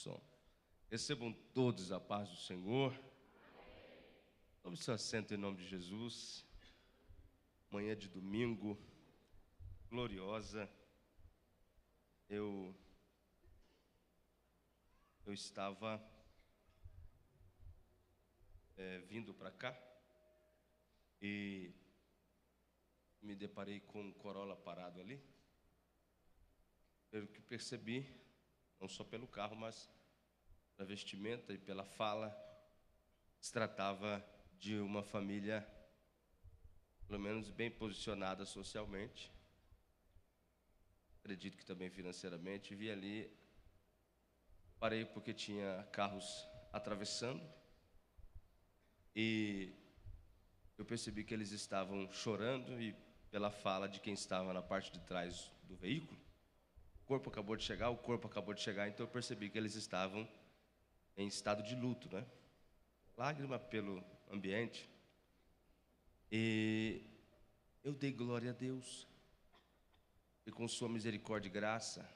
Som. Recebam todos a paz do Senhor. Tome seu assento em nome de Jesus. Manhã de domingo, gloriosa. Eu estava vindo para cá e me deparei com um Corolla parado ali. Pelo que percebi, não só pelo carro, mas pela vestimenta e pela fala, se tratava de uma família, pelo menos bem posicionada socialmente, acredito que também financeiramente. Vi ali, parei porque tinha carros atravessando e eu percebi que eles estavam chorando, e pela fala de quem estava na parte de trás do veículo, o corpo acabou de chegar, então eu percebi que eles estavam em estado de luto, né? Lágrima pelo ambiente. E eu dei glória a Deus, e com sua misericórdia e graça,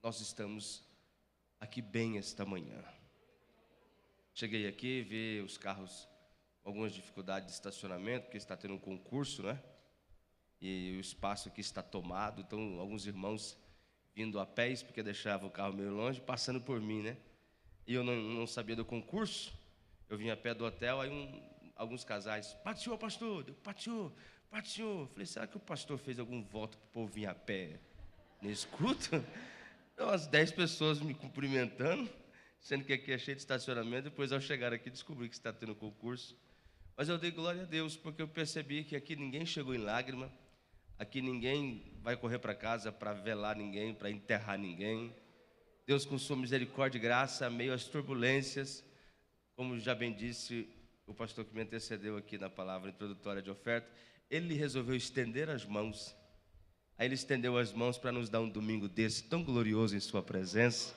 nós estamos aqui bem esta manhã. Cheguei aqui, vi os carros com algumas dificuldades de estacionamento, porque está tendo um concurso, né? E o espaço aqui está tomado, então alguns irmãos vindo a pés, porque deixavam o carro meio longe, passando por mim, né? E eu não sabia do concurso, eu vim a pé do hotel, aí alguns casais, pastor, pastor. Falei, será que o pastor fez algum voto para o povo vir a pé nesse culto? Então, umas 10 pessoas me cumprimentando, sendo que aqui é cheio de estacionamento. Depois, ao chegar aqui, descobri que está tendo concurso. Mas eu dei glória a Deus, porque eu percebi que aqui ninguém chegou em lágrima, aqui ninguém vai correr para casa para velar ninguém, para enterrar ninguém. Deus, com sua misericórdia e graça, meio às turbulências, como já bem disse o pastor que me antecedeu aqui na palavra introdutória de oferta, ele resolveu estender as mãos. Aí ele estendeu as mãos para nos dar um domingo desse tão glorioso em sua presença.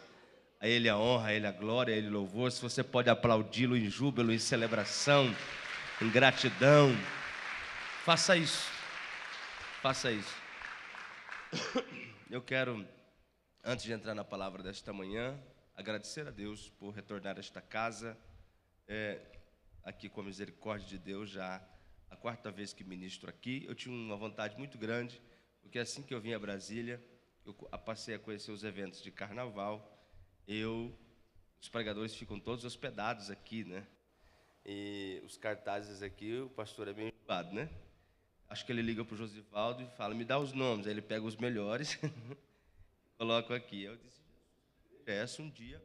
A ele a honra, a ele a glória, a ele o louvor. Se você pode aplaudi-lo em júbilo, em celebração, em gratidão, faça isso. Faça isso. Eu quero, antes de entrar na palavra desta manhã, agradecer a Deus por retornar a esta casa, aqui com a misericórdia de Deus, já a quarta vez que ministro aqui. Eu tinha uma vontade muito grande, porque assim que eu vim a Brasília, eu passei a conhecer os eventos de carnaval. Os pregadores ficam todos hospedados aqui, né? E os cartazes aqui, o pastor é bem enjoado, né? Acho que ele liga para o Josivaldo e fala, me dá os nomes. Aí ele pega os melhores e coloca aqui. Eu disse, um dia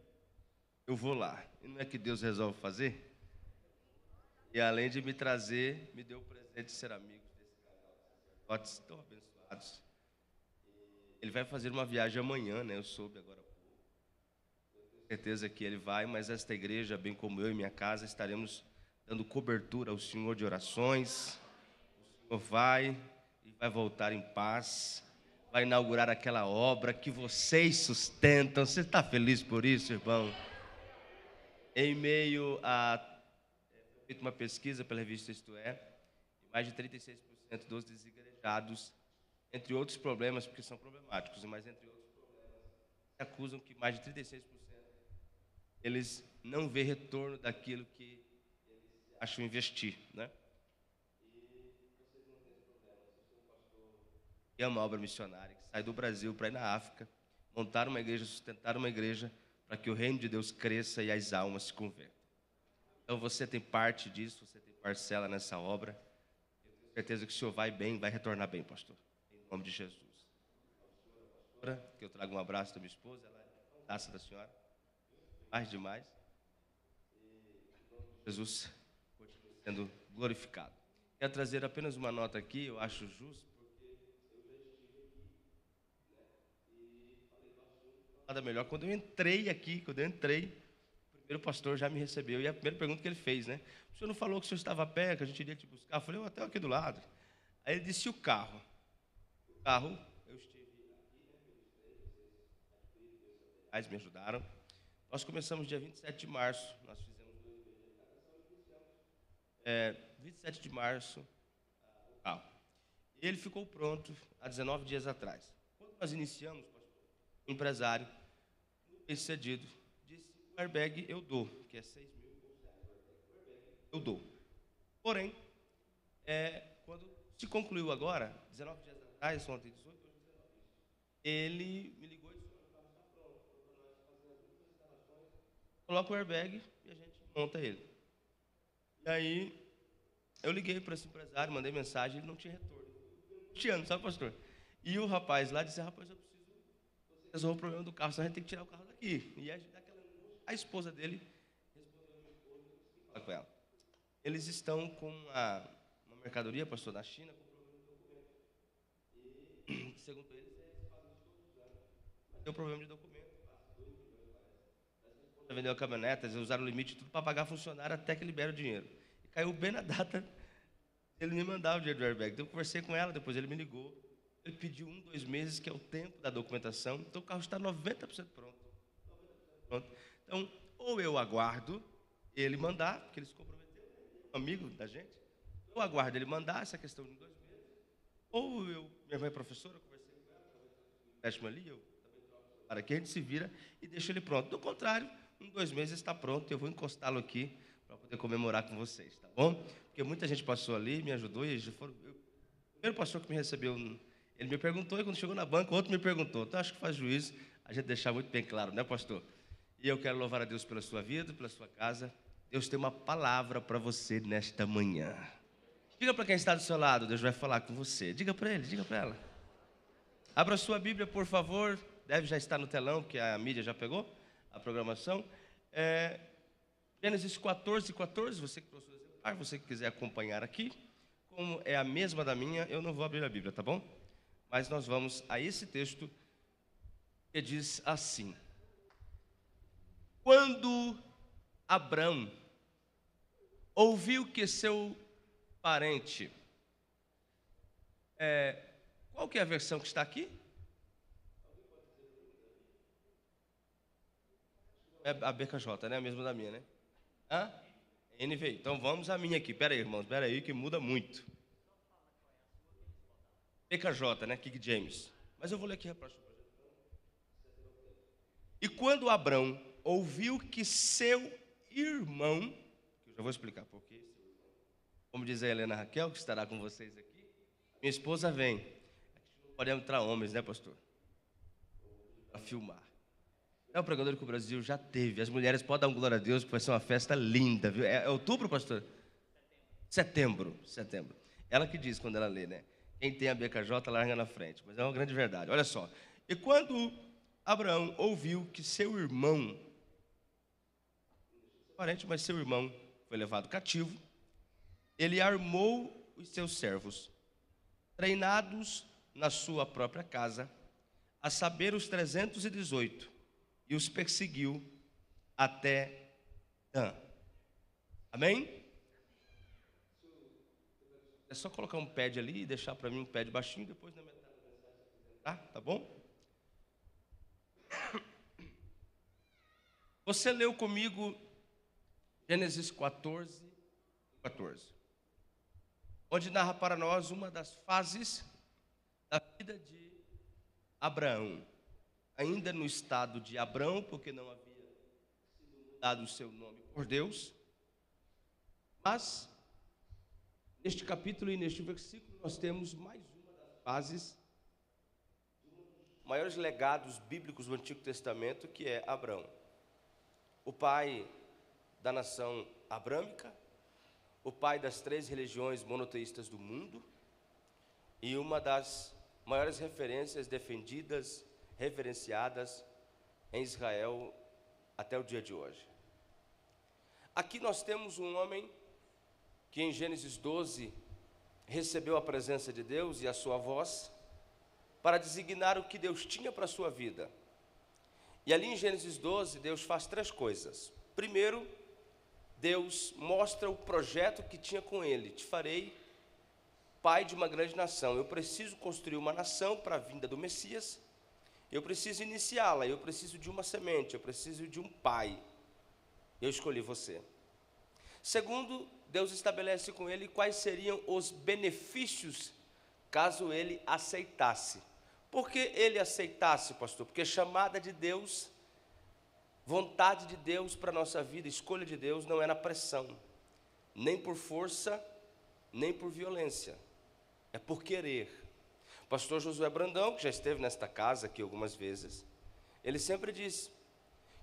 eu vou lá. E não é que Deus resolve fazer? E além de me trazer, me deu o presente de ser amigo desse casal de sacerdotes tão abençoados. Ele vai fazer uma viagem amanhã, né? Eu soube agora há pouco. Eu tenho certeza que ele vai, mas esta igreja, bem como eu e minha casa, estaremos dando cobertura ao Senhor de orações. O Senhor vai e vai voltar em paz, vai inaugurar aquela obra que vocês sustentam. Você está feliz por isso, irmão? Em meio a feito uma pesquisa pela revista Isto É, e mais de 36% dos desigrejados, entre outros problemas, porque são problemáticos, mas entre outros problemas, acusam que mais de 36% eles não vê retorno daquilo que eles acham investir, né? E é uma obra missionária que sai do Brasil para ir na África, montar uma igreja, sustentar uma igreja, para que o reino de Deus cresça e as almas se convertam. Então você tem parte disso, você tem parcela nessa obra. Eu tenho certeza que o senhor vai bem, vai retornar bem, pastor. Em nome de Jesus. Que eu trago um abraço da minha esposa, ela é taça da senhora, mais demais. E Jesus continua sendo glorificado. Quero trazer apenas uma nota aqui, eu acho justo, porque eu já estive aqui, né? E falei do assunto, nada melhor. Quando eu entrei, o primeiro pastor já me recebeu, e a primeira pergunta que ele fez, né? O senhor não falou que o senhor estava a pé, que a gente iria te buscar? Eu falei, eu até aqui do lado. Aí ele disse, o carro? O carro, eu estive aqui, né? Me ajudaram. Nós começamos dia 27 de março, nós fizemos 2 meses de arrecadação, 27 de março, o carro. E ele ficou pronto há 19 dias atrás. Quando nós iniciamos, pastor, o empresário, bem-sucedido, disse, airbag eu dou, que é 6 mil, eu dou. Porém, quando se concluiu agora, 19 dias atrás, ontem 18, ele me ligou e disse: coloca o airbag e a gente monta ele. E aí, eu liguei para esse empresário, mandei mensagem, ele não tinha retorno. Tiano, sabe, pastor? E o rapaz lá disse: rapaz, eu preciso resolver o problema do carro, senão a gente tem que tirar o carro daqui. E a esposa dele respondeu com ela. Eles estão com uma mercadoria, pastor, na China, e, segundo eles, tem um problema de documento. Vendeu a caminhonete, eles usaram o limite tudo para pagar funcionário até que libera o dinheiro. E caiu bem na data ele me mandava o dinheiro do airbag. Então eu conversei com ela, depois ele me ligou. Ele pediu 2 meses, que é o tempo da documentação. Então o carro está 90% pronto. Então, ou eu aguardo ele mandar, porque ele se comprometeu, um amigo da gente. Eu aguardo ele mandar essa questão de 2 meses. Ou minha mãe é professora, eu conversei com ela, empréstimo ali, eu também troco para que a gente se vira e deixa ele pronto. Do contrário, em 2 meses está pronto, eu vou encostá-lo aqui para poder comemorar com vocês, tá bom? Porque muita gente passou ali, me ajudou, e o primeiro pastor que me recebeu, ele me perguntou, e quando chegou na banca, outro me perguntou. Então, acho que faz juízo a gente deixar muito bem claro, né, pastor? E eu quero louvar a Deus pela sua vida, pela sua casa. Deus tem uma palavra para você nesta manhã. Diga para quem está do seu lado, Deus vai falar com você. Diga para ele, diga para ela. Abra a sua Bíblia, por favor. Deve já estar no telão, porque a mídia já pegou a programação. Gênesis 14, 14, você que trouxe o exemplar, você que quiser acompanhar aqui. Como é a mesma da minha, eu não vou abrir a Bíblia, tá bom? Mas nós vamos a esse texto que diz assim: quando Abrão ouviu que seu parente, qual que é a versão que está aqui? É a BKJ, né? A mesma da minha, né? NVI. Então vamos à minha aqui. Pera aí, irmãos, pera aí que muda muito. BKJ, né? King James. Mas eu vou ler aqui. E quando Abrão ouviu que seu irmão, que eu já vou explicar por quê, como diz a Helena Raquel, que estará com vocês aqui, minha esposa vem. Não podemos entrar homens, né, pastor? Para filmar. É um pregador que o Brasil já teve. As mulheres podem dar um glória a Deus, porque vai ser uma festa linda, viu? É outubro, pastor? Setembro. Ela que diz quando ela lê, né? Quem tem a BKJ larga na frente. Mas é uma grande verdade. Olha só. E quando Abraão ouviu que seu irmão, parente, mas seu irmão foi levado cativo, ele armou os seus servos, treinados na sua própria casa, a saber os 318, e os perseguiu até Dan. Amém? É só colocar um pad ali e deixar para mim um pad baixinho, depois na metade da mensagem, tá bom? Você leu comigo Gênesis 14, onde narra para nós uma das fases da vida de Abraão, ainda no estado de Abrão, porque não havia sido dado o seu nome por Deus, mas neste capítulo e neste versículo nós temos mais uma das fases, maiores legados bíblicos do Antigo Testamento, que é Abrão, o pai da nação abrâmica, o pai das 3 religiões monoteístas do mundo e uma das maiores referências defendidas, reverenciadas em Israel até o dia de hoje. Aqui nós temos um homem que em Gênesis 12 recebeu a presença de Deus e a sua voz para designar o que Deus tinha para a sua vida. E ali em Gênesis 12, Deus faz 3 coisas. Primeiro, Deus mostra o projeto que tinha com ele. Te farei pai de uma grande nação. Eu preciso construir uma nação para a vinda do Messias. Eu preciso iniciá-la. Eu preciso de uma semente. Eu preciso de um pai. Eu escolhi você. Segundo, Deus estabelece com ele quais seriam os benefícios caso ele aceitasse. Por que ele aceitasse, pastor? Porque chamada de Deus Vontade de Deus para a nossa vida, escolha de Deus, não é na pressão, nem por força, nem por violência, é por querer. O pastor Josué Brandão, que já esteve nesta casa aqui algumas vezes, ele sempre diz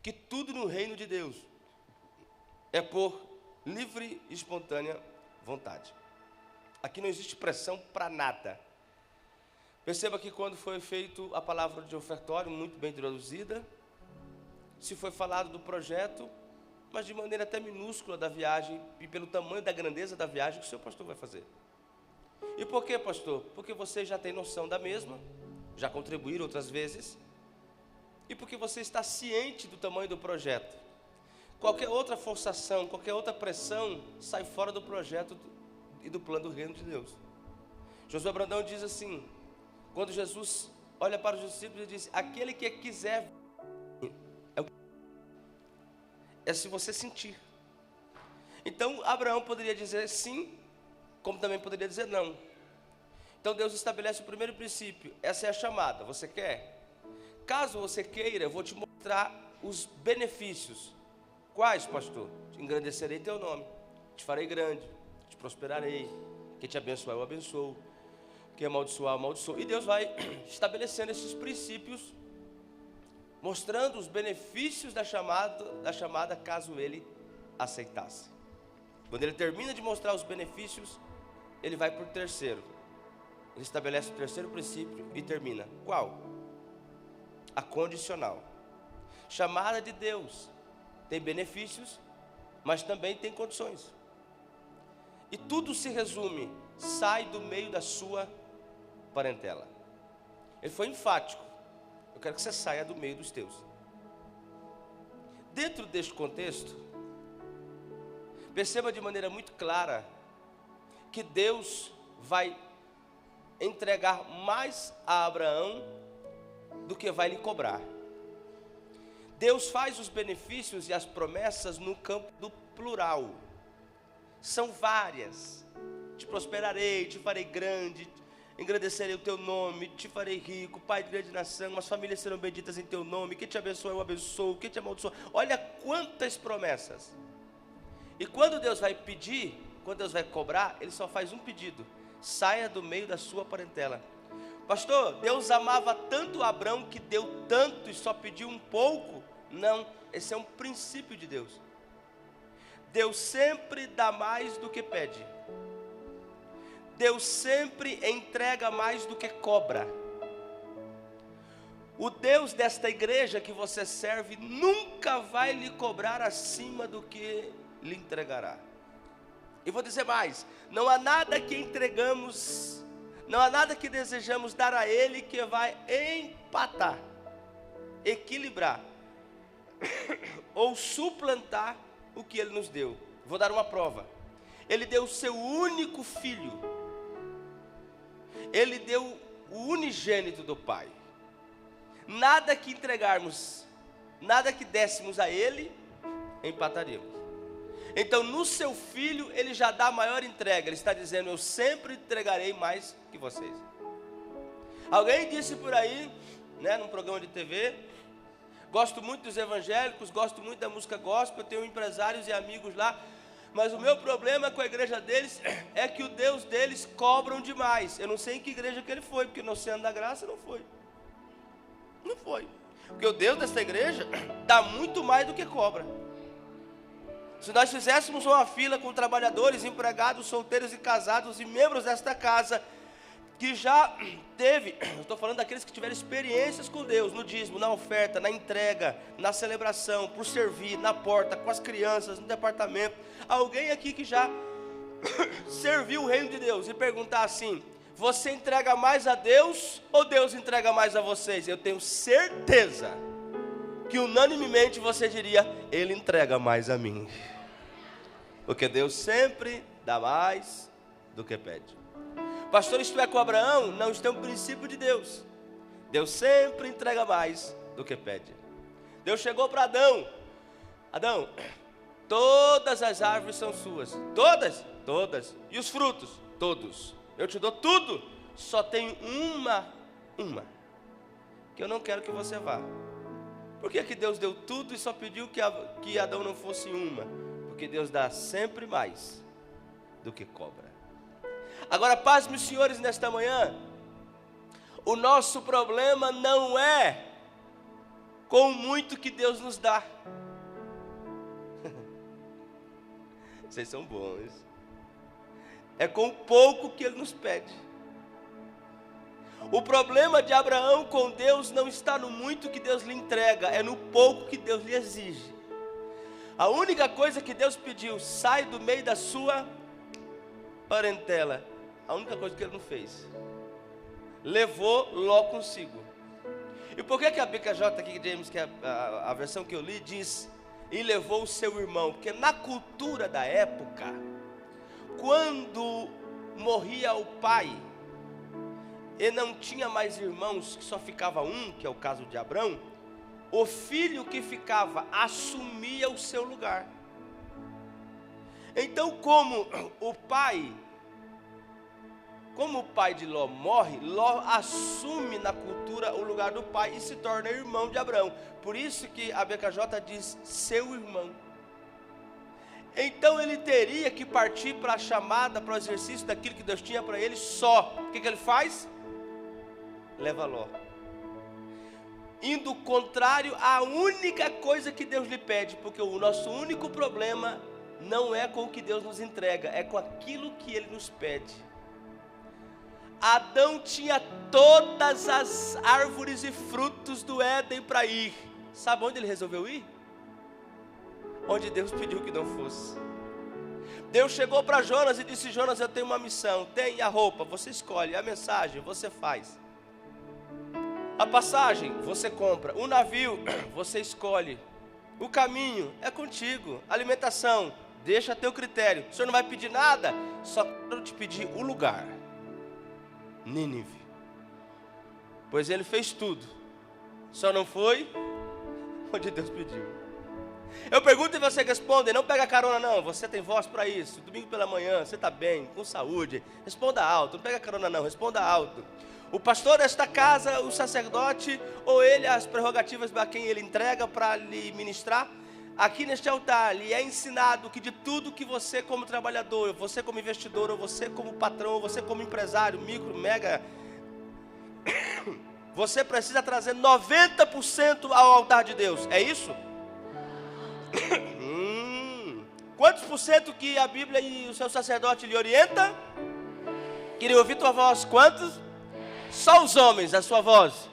que tudo no reino de Deus é por livre e espontânea vontade. Aqui não existe pressão para nada. Perceba que quando foi feito a palavra de ofertório, muito bem traduzida, se foi falado do projeto, mas de maneira até minúscula da viagem, e pelo tamanho da grandeza da viagem que o seu pastor vai fazer. E por quê, pastor? Porque você já tem noção da mesma, já contribuíram outras vezes, e porque você está ciente do tamanho do projeto. Qualquer outra forçação, qualquer outra pressão, sai fora do projeto e do plano do reino de Deus. Josué Brandão diz assim, quando Jesus olha para os discípulos e diz, aquele que quiser, é se você sentir. Então Abraão poderia dizer sim, como também poderia dizer não. Então Deus estabelece o primeiro princípio, essa é a chamada, você quer? Caso você queira, eu vou te mostrar os benefícios. Quais, pastor? Engrandecerei teu nome, te farei grande, te prosperarei, quem te abençoar eu abençoo, quem amaldiçoar eu amaldiçoo. E Deus vai estabelecendo esses princípios, mostrando os benefícios da chamada caso ele aceitasse. Quando ele termina de mostrar os benefícios, ele vai para o terceiro. Ele estabelece o terceiro princípio e termina. Qual? A condicional. Chamada de Deus tem benefícios, mas também tem condições. E tudo se resume, sai do meio da sua parentela. Ele foi enfático. Eu quero que você saia do meio dos teus. Dentro deste contexto, perceba de maneira muito clara que Deus vai entregar mais a Abraão do que vai lhe cobrar. Deus faz os benefícios e as promessas no campo do plural. São várias. Te prosperarei, te farei grande, engrandecerei o teu nome, te farei rico, pai de grande nação, as famílias serão benditas em teu nome, quem te abençoa eu abençoo, quem te amaldiçoa. Olha quantas promessas. E quando Deus vai pedir, quando Deus vai cobrar, Ele só faz um pedido: saia do meio da sua parentela. Pastor, Deus amava tanto Abraão que deu tanto e só pediu um pouco? Não, esse é um princípio de Deus. Deus sempre dá mais do que pede. Deus sempre entrega mais do que cobra. O Deus desta igreja que você serve nunca vai lhe cobrar acima do que lhe entregará. E vou dizer mais, não há nada que entregamos, não há nada que desejamos dar a Ele que vai empatar, equilibrar ou suplantar o que Ele nos deu. Vou dar uma prova. Ele deu o seu único filho. Ele deu o unigênito do Pai. Nada que entregarmos, nada que dessemos a Ele, empataríamos. Então no seu filho Ele já dá a maior entrega. Ele está dizendo, eu sempre entregarei mais que vocês. Alguém disse por aí, num programa de TV, gosto muito dos evangélicos, gosto muito da música gospel, eu tenho empresários e amigos lá, mas o meu problema com a igreja deles é que o Deus deles cobram demais. Eu não sei em que igreja que ele foi, porque no Oceano da Graça não foi. Não foi. Porque o Deus dessa igreja dá muito mais do que cobra. Se nós fizéssemos uma fila com trabalhadores, empregados, solteiros e casados e membros desta casa, que já teve, eu estou falando daqueles que tiveram experiências com Deus, no dízimo, na oferta, na entrega, na celebração, por servir, na porta, com as crianças, no departamento. Alguém aqui que já serviu o reino de Deus e perguntar assim, você entrega mais a Deus ou Deus entrega mais a vocês? Eu tenho certeza que unanimemente você diria, Ele entrega mais a mim. Porque Deus sempre dá mais do que pede. Pastor, isto é com Abraão? Não, isto é um princípio de Deus. Deus sempre entrega mais do que pede. Deus chegou para Adão. Adão, todas as árvores são suas. Todas? Todas. E os frutos? Todos. Eu te dou tudo. Só tem uma. Que eu não quero que você vá. Por que Deus deu tudo e só pediu que Adão não fosse uma? Porque Deus dá sempre mais do que cobra. Agora, paz, meus senhores, nesta manhã, o nosso problema não é com muito que Deus nos dá. Vocês são bons. É com pouco que Ele nos pede. O problema de Abraão com Deus não está no muito que Deus lhe entrega, é no pouco que Deus lhe exige. A única coisa que Deus pediu: sai do meio da sua parentela. A única coisa que Ele não fez. Levou Ló consigo. E por que a BKJ aqui, James, que é a versão que eu li, diz: e levou o seu irmão? Porque na cultura da época, quando morria o pai e não tinha mais irmãos, que só ficava um, que é o caso de Abrão, o filho que ficava assumia o seu lugar. Então, como o pai de Ló morre, Ló assume na cultura o lugar do pai e se torna irmão de Abrão. Por isso que a BKJ diz seu irmão. Então ele teria que partir para a chamada, para o exercício daquilo que Deus tinha para ele só. O que ele faz? Leva Ló. Indo contrário à única coisa que Deus lhe pede, porque o nosso único problema não é com o que Deus nos entrega, é com aquilo que Ele nos pede. Adão tinha todas as árvores e frutos do Éden para ir. Sabe onde ele resolveu ir? Onde Deus pediu que não fosse. Deus chegou para Jonas e disse: Jonas, eu tenho uma missão. Tem a roupa, você escolhe. A mensagem, você faz. A passagem, você compra. O navio, você escolhe. O caminho é contigo. A alimentação, deixa a teu critério. O Senhor não vai pedir nada, só quero te pedir o lugar. Nínive. Pois ele fez tudo, só não foi onde Deus pediu. Eu pergunto e você responde. Não pega carona não, você tem voz para isso. Domingo pela manhã, você está bem, com saúde. Responda alto, não pega carona não, responda alto. O pastor desta casa, o sacerdote, ou ele, as prerrogativas para quem ele entrega para lhe ministrar, aqui neste altar, lhe é ensinado que de tudo que você como trabalhador, você como investidor, ou você como patrão, ou você como empresário, micro, mega, você precisa trazer 90% ao altar de Deus. É isso? Quantos por cento que a Bíblia e o seu sacerdote lhe orienta? Queria ouvir tua voz. Quantos? Só os homens, a sua voz.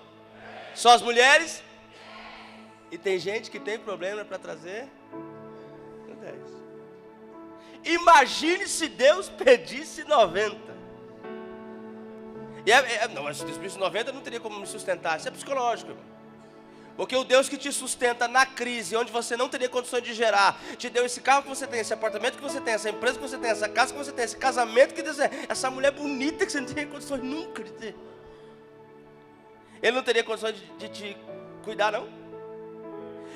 Só as mulheres? E tem gente que tem problema para trazer 10. Imagine se Deus pedisse 90. Não, se Deus pedisse 90, não teria como me sustentar. Isso é psicológico, irmão. Porque o Deus que te sustenta na crise, onde você não teria condições de gerar, te deu esse carro que você tem, esse apartamento que você tem, essa empresa que você tem, essa casa que você tem, esse casamento que Deus é, essa mulher bonita que você não teria condições nunca de ter. Ele não teria condições de te cuidar, não?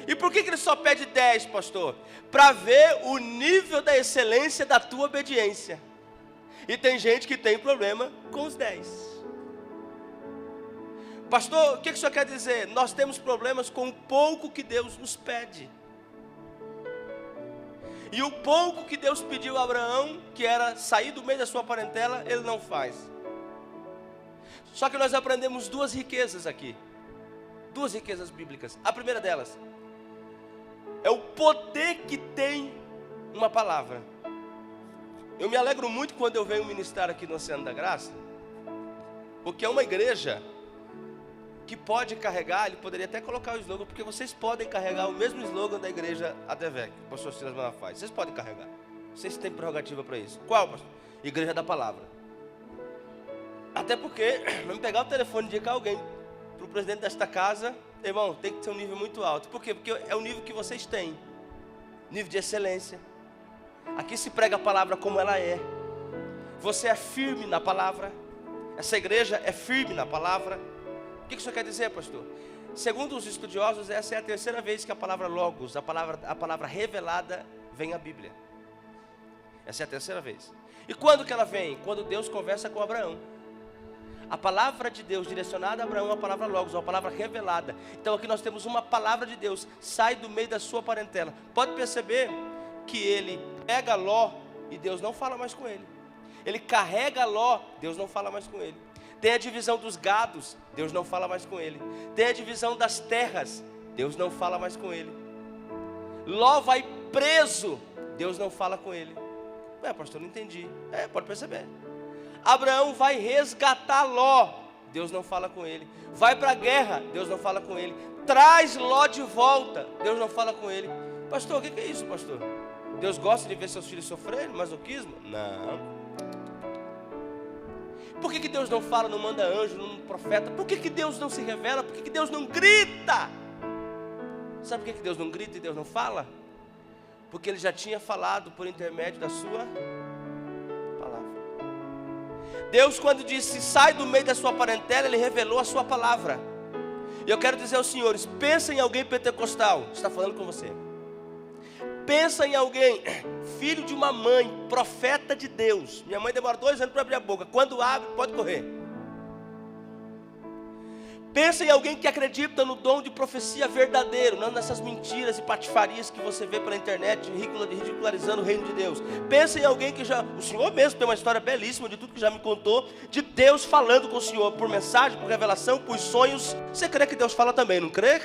E por que ele só pede 10, pastor? Para ver o nível da excelência da tua obediência. E tem gente que tem problema com os 10. Pastor, o que o senhor quer dizer? Nós temos problemas com o pouco que Deus nos pede. E o pouco que Deus pediu a Abraão, que era sair do meio da sua parentela, ele não faz. Só que nós aprendemos duas riquezas aqui. Duas riquezas bíblicas. A primeira delas é o poder que tem uma palavra. Eu me alegro muito quando eu venho ministrar aqui no Oceano da Graça, porque é uma igreja que pode carregar, ele poderia até colocar o slogan, porque vocês podem carregar o mesmo slogan da igreja ADVEC, que o pastor Silas Malafaia. Vocês podem carregar. Vocês têm prerrogativa para isso. Qual, pastor? Igreja da Palavra. Até porque, vamos pegar o telefone e indicar alguém para o presidente desta casa, irmão, tem que ter um nível muito alto. Por quê? Porque é o nível que vocês têm. Nível de excelência. Aqui se prega a palavra como ela é. Você é firme na palavra. Essa igreja é firme na palavra. O que isso quer dizer, pastor? Segundo os estudiosos, essa é a terceira vez que a palavra logos, a palavra revelada, vem à Bíblia. Essa é a terceira vez. E quando que ela vem? Quando Deus conversa com Abraão. A palavra de Deus direcionada a Abraão é uma palavra logos, uma palavra revelada. Então aqui nós temos uma palavra de Deus, sai do meio da sua parentela. Pode perceber que ele pega Ló e Deus não fala mais com ele. Ele carrega Ló, Deus não fala mais com ele. Tem a divisão dos gados, Deus não fala mais com ele. Tem a divisão das terras, Deus não fala mais com ele. Ló vai preso, Deus não fala com ele. Pastor, não entendi. Pode perceber. Abraão vai resgatar Ló, Deus não fala com ele. Vai para a guerra, Deus não fala com ele. Traz Ló de volta, Deus não fala com ele. Pastor, o que é isso, pastor? Deus gosta de ver seus filhos sofrerem, masoquismo? Não. Por que Deus não fala, não manda anjo, não profeta? Por que Deus não se revela? Por que Deus não grita? Sabe por que Deus não grita e Deus não fala? Porque Ele já tinha falado por intermédio da sua palavra. Deus, quando disse, sai do meio da sua parentela, Ele revelou a sua palavra. E eu quero dizer aos senhores, pensa em alguém pentecostal, está falando com você. Pensa em alguém, filho de uma mãe, profeta de Deus. Minha mãe demora 2 anos para abrir a boca. Quando abre, pode correr. Pensa em alguém que acredita no dom de profecia verdadeiro, não nessas mentiras e patifarias que você vê pela internet, ridicularizando o reino de Deus. Pensa em alguém que já, o Senhor mesmo tem uma história belíssima de tudo que já me contou, de Deus falando com o Senhor, por mensagem, por revelação, por sonhos. Você crê que Deus fala também, não crê?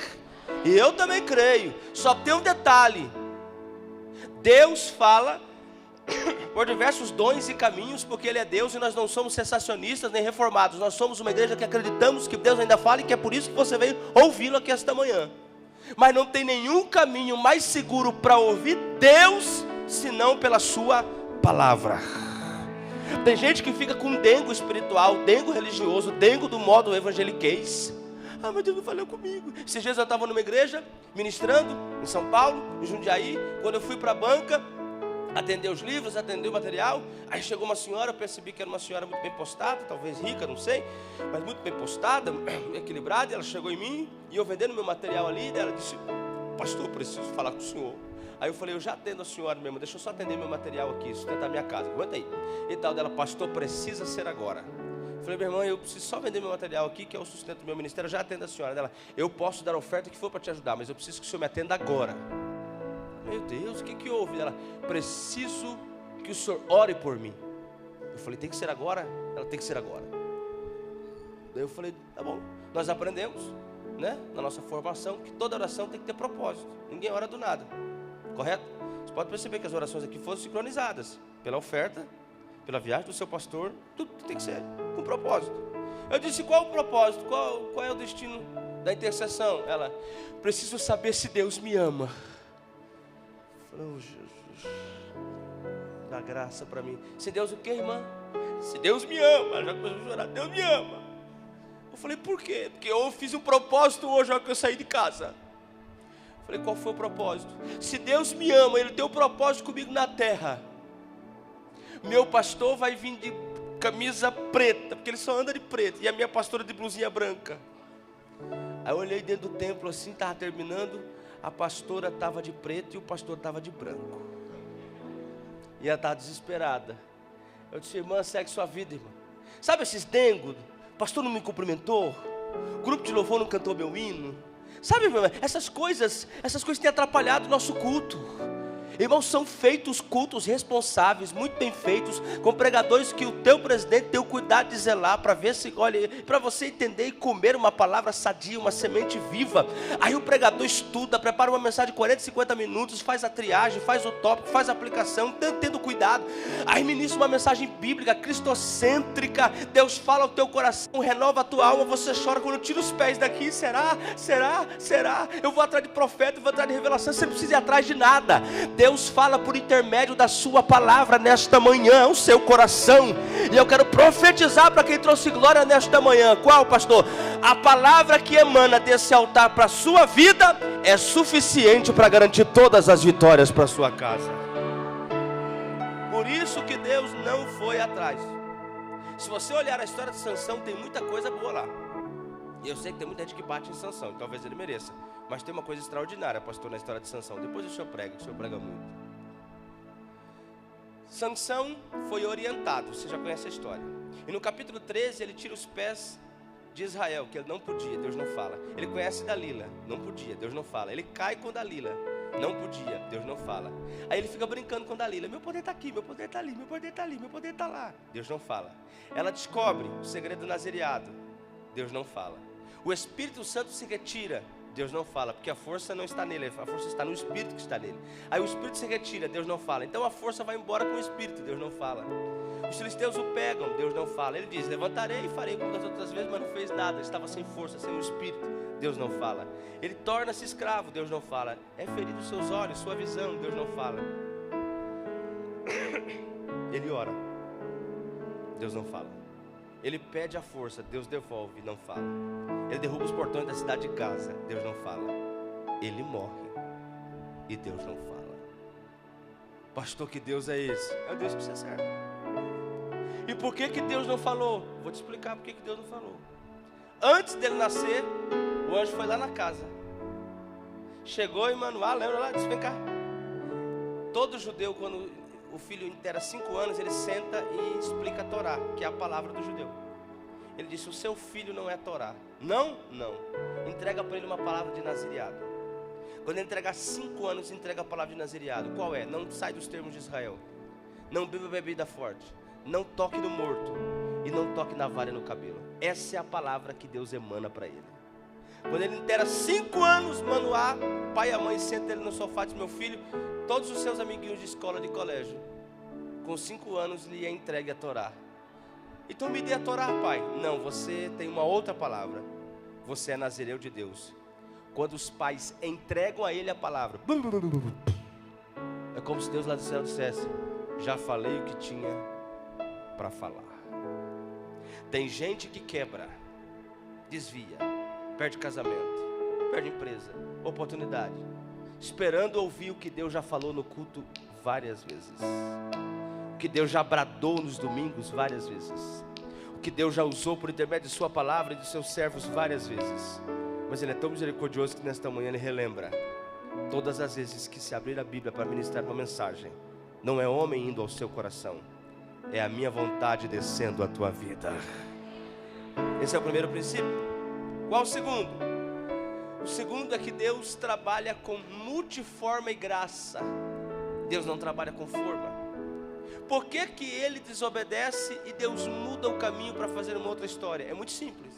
E eu também creio. Só tem um detalhe. Deus fala por diversos dons e caminhos, porque Ele é Deus e nós não somos sensacionistas nem reformados. Nós somos uma igreja que acreditamos que Deus ainda fala e que é por isso que você veio ouvi-lo aqui esta manhã. Mas não tem nenhum caminho mais seguro para ouvir Deus, senão pela sua palavra. Tem gente que fica com dengo espiritual, dengo religioso, dengo do modo evangeliquez. Mas Deus não falou comigo. Esses dias eu estava numa igreja, ministrando, em São Paulo, em Jundiaí. Quando eu fui para a banca, atender os livros, atender o material, aí chegou uma senhora, eu percebi que era uma senhora muito bem postada, talvez rica, não sei, mas muito bem postada, equilibrada. Ela chegou em mim, e eu vendendo meu material ali, ela disse, pastor, eu preciso falar com o senhor. Aí eu falei, eu já atendo a senhora mesmo, deixa eu só atender meu material aqui, sustentar minha casa, aguenta aí. E tal dela, pastor, precisa ser agora. Eu falei, minha irmã, eu preciso só vender meu material aqui, que é o sustento do meu ministério, eu já atendo a senhora. Dela, eu posso dar a oferta que for para te ajudar, mas eu preciso que o senhor me atenda agora. Meu Deus, o que houve? Ela, preciso que o senhor ore por mim. Eu falei, tem que ser agora? Ela, tem que ser agora. Daí eu falei, tá bom. Nós aprendemos, né, na nossa formação, que toda oração tem que ter propósito. Ninguém ora do nada, correto? Você pode perceber que as orações aqui foram sincronizadas pela oferta, pela viagem do seu pastor, tudo tem que ser com propósito. Eu disse, qual o propósito? Qual é o destino da intercessão? Ela, preciso saber se Deus me ama. Eu falei, oh Jesus, dá graça para mim. Se Deus o quê, irmã? Se Deus me ama. Ela já começou a chorar, Deus me ama. Eu falei, por quê? Porque eu fiz um propósito hoje, que eu saí de casa. Eu falei, qual foi o propósito? Se Deus me ama, Ele tem um propósito comigo na terra. Meu pastor vai vir de camisa preta, porque ele só anda de preto, e a minha pastora de blusinha branca. Aí eu olhei dentro do templo assim, estava terminando, a pastora estava de preto e o pastor estava de branco. E ela estava desesperada. Eu disse, irmã, segue sua vida, irmã. Sabe esses dengos? O pastor não me cumprimentou, o grupo de louvor não cantou meu hino. Sabe, irmã, essas coisas têm atrapalhado o nosso culto. Irmãos, são feitos cultos responsáveis, muito bem feitos, com pregadores que o teu presidente tem o cuidado de zelar, para ver se, olha, para você entender e comer uma palavra sadia, uma semente viva. Aí o pregador estuda, prepara uma mensagem de 40, 50 minutos, faz a triagem, faz o tópico, faz a aplicação, tendo cuidado. Aí ministra uma mensagem bíblica, cristocêntrica, Deus fala ao teu coração, renova a tua alma, você chora quando tira os pés daqui, será? Eu vou atrás de profeta, eu vou atrás de revelação, você não precisa ir atrás de nada. Deus fala por intermédio da sua palavra nesta manhã, o seu coração. E eu quero profetizar para quem trouxe glória nesta manhã. Qual, pastor? A palavra que emana desse altar para a sua vida é suficiente para garantir todas as vitórias para a sua casa. Por isso que Deus não foi atrás. Se você olhar a história de Sansão, tem muita coisa boa lá. E eu sei que tem muita gente que bate em Sansão, e talvez ele mereça. Mas tem uma coisa extraordinária, pastor, na história de Sansão. Depois o senhor prega muito. Sansão foi orientado, você já conhece a história. E no capítulo 13 ele tira os pés de Israel, que ele não podia, Deus não fala. Ele conhece Dalila, não podia, Deus não fala. Ele cai com Dalila, não podia, Deus não fala. Aí ele fica brincando com Dalila, meu poder está aqui, meu poder está ali, meu poder está ali, meu poder está lá, Deus não fala. Ela descobre o segredo do nazereado, Deus não fala. O Espírito Santo se retira, Deus não fala, porque a força não está nele, a força está no Espírito que está nele. Aí o Espírito se retira, Deus não fala. Então a força vai embora com o Espírito, Deus não fala. Os filisteus o pegam, Deus não fala. Ele diz, levantarei e farei como das outras vezes, mas não fez nada. Ele estava sem força, sem o Espírito, Deus não fala. Ele torna-se escravo, Deus não fala. É ferido os seus olhos, sua visão, Deus não fala. Ele ora, Deus não fala. Ele pede a força, Deus devolve, não fala. Ele derruba os portões da cidade de Gaza, Deus não fala. Ele morre e Deus não fala. Pastor, que Deus é esse? É o Deus que você serve. E por que Deus não falou? Vou te explicar por que Deus não falou. Antes dele nascer, o anjo foi lá na casa. Chegou e Manoá, lembra lá? Disse, vem cá. Todo judeu, quando o filho inteira 5 anos, ele senta e explica a Torá, que é a palavra do judeu. Ele disse, o seu filho não é Torá. Não? Não. Entrega para ele uma palavra de nazireado. Quando ele entregar 5 anos, entrega a palavra de nazireado. Qual é? Não sai dos termos de Israel. Não beba bebida forte. Não toque no morto. E não toque na vara e no cabelo. Essa é a palavra que Deus emana para ele. Quando ele inteira 5 anos, Manoá, o pai e a mãe sentam ele no sofá e diz, meu filho, todos os seus amiguinhos de escola, de colégio, com 5 anos lhe é entregue a Torá. Então me dê a Torá, pai. Não, você tem uma outra palavra. Você é nazireu de Deus. Quando os pais entregam a ele a palavra, é como se Deus lá do céu dissesse, já falei o que tinha para falar. Tem gente que quebra, desvia, perde casamento, perde empresa, oportunidade, esperando ouvir o que Deus já falou no culto várias vezes, o que Deus já bradou nos domingos várias vezes, o que Deus já usou por intermédio de sua palavra e de seus servos várias vezes. Mas Ele é tão misericordioso que nesta manhã Ele relembra todas as vezes que se abrir a Bíblia para ministrar uma mensagem, não é homem indo ao seu coração, é a minha vontade descendo à tua vida. Esse é o primeiro princípio. Qual o segundo? O segundo é que Deus trabalha com multiforma e graça. Deus não trabalha com forma. Por que ele desobedece e Deus muda o caminho para fazer uma outra história? É muito simples.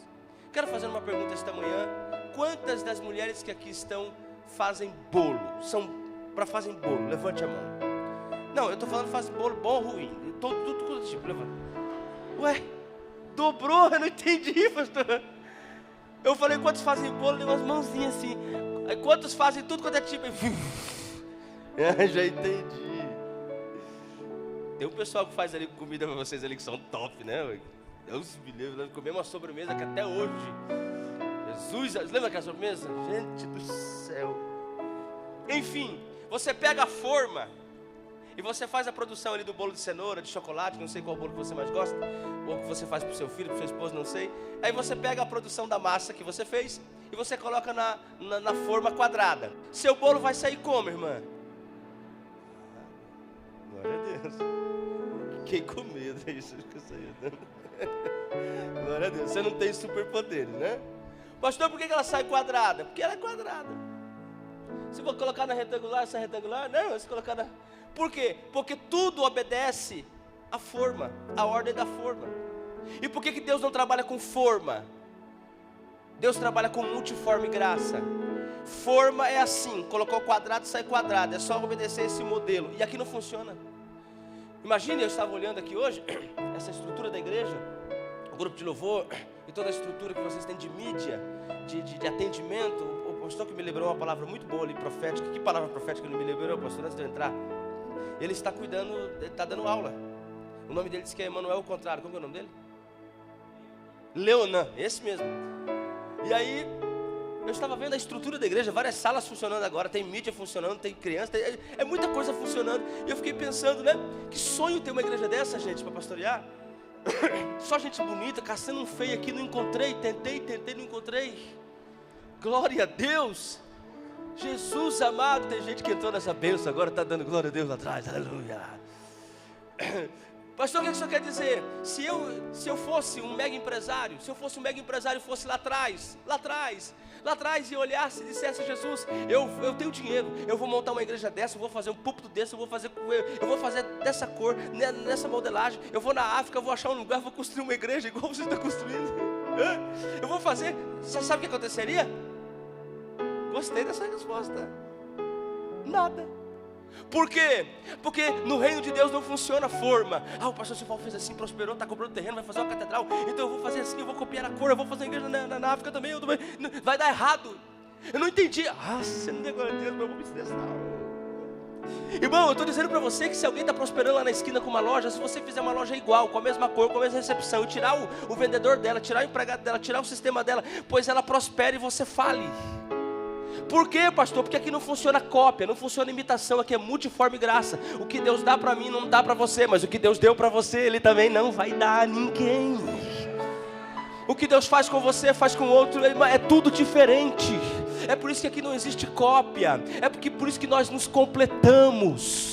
Quero fazer uma pergunta esta manhã. Quantas das mulheres que aqui estão fazem bolo? Fazem bolo? Levante a mão. Não, eu estou falando fazem bolo bom ou ruim. Tudo tipo, levanta. Ué, dobrou? Eu não entendi, pastor. Eu falei, quantos fazem bolo? Deu umas mãozinhas assim. Aí quantos fazem tudo quanto é tipo? Já entendi. Tem um pessoal que faz ali comida para vocês ali que são top, né? Deus me livre, comer uma sobremesa que até hoje, Jesus, lembra aquela sobremesa? Gente do céu. Enfim, você pega a forma e você faz a produção ali do bolo de cenoura, de chocolate, não sei qual bolo que você mais gosta, ou que você faz para o seu filho, para o seu esposo, não sei. Aí você pega a produção da massa que você fez e você coloca na forma quadrada. Seu bolo vai sair como, irmã? Glória a Deus. Fiquei com medo, é isso que eu saí. Glória a Deus, você não tem superpoderes, né? Pastor, por que ela sai quadrada? Porque ela é quadrada. Se for colocar na retangular, essa é retangular? Não, se colocar na... Por quê? Porque tudo obedece à forma, à ordem da forma. E por que Deus não trabalha com forma? Deus trabalha com multiforme graça. Forma é assim, colocou quadrado, sai quadrado. É só obedecer esse modelo. E aqui não funciona. Imagine, eu estava olhando aqui hoje, essa estrutura da igreja, o grupo de louvor e toda a estrutura que vocês têm de mídia, de atendimento. O pastor que me lembrou uma palavra muito boa ali, profética. Que palavra profética ele me lembrou, pastor, antes de eu entrar? Ele está cuidando, ele está dando aula. O nome dele diz que é Emanuel ao contrário. Como é o nome dele? Leonan, esse mesmo. E aí, eu estava vendo a estrutura da igreja, várias salas funcionando agora, tem mídia funcionando, tem criança, é muita coisa funcionando. E eu fiquei pensando, né? Que sonho ter uma igreja dessa, gente, para pastorear. Só gente bonita, caçando um feio aqui, não encontrei, tentei, não encontrei. Glória a Deus. Jesus amado, tem gente que entrou nessa bênção, agora está dando glória a Deus lá atrás, aleluia. Pastor, o que isso quer dizer? Se eu fosse um mega empresário, e fosse lá atrás, e olhasse e dissesse a Jesus, eu tenho dinheiro, eu vou montar uma igreja dessa, eu vou fazer um púlpito desse, eu vou fazer dessa cor, nessa modelagem, eu vou na África, eu vou achar um lugar, vou construir uma igreja igual você está construindo. Eu vou fazer, você sabe o que aconteceria? Gostei dessa resposta. Nada. Por quê? Porque no reino de Deus não funciona a forma. O pastor Silval fez assim, prosperou, está comprando terreno, vai fazer uma catedral, então eu vou fazer assim, eu vou copiar a cor, eu vou fazer uma igreja na África também, vai dar errado. Eu não entendi. Você não negou a Deus, mas eu vou me estressar. Irmão, eu estou dizendo para você que se alguém está prosperando lá na esquina com uma loja, se você fizer uma loja igual, com a mesma cor, com a mesma recepção, e tirar o vendedor dela, tirar o empregado dela, tirar o sistema dela, pois ela prospere e você fale. Por quê, pastor? Porque aqui não funciona cópia, não funciona imitação, aqui é multiforme graça. O que Deus dá para mim não dá para você, mas o que Deus deu para você, Ele também não vai dar a ninguém. O que Deus faz com você, faz com o outro, é tudo diferente. É por isso que aqui não existe cópia, por isso que nós nos completamos.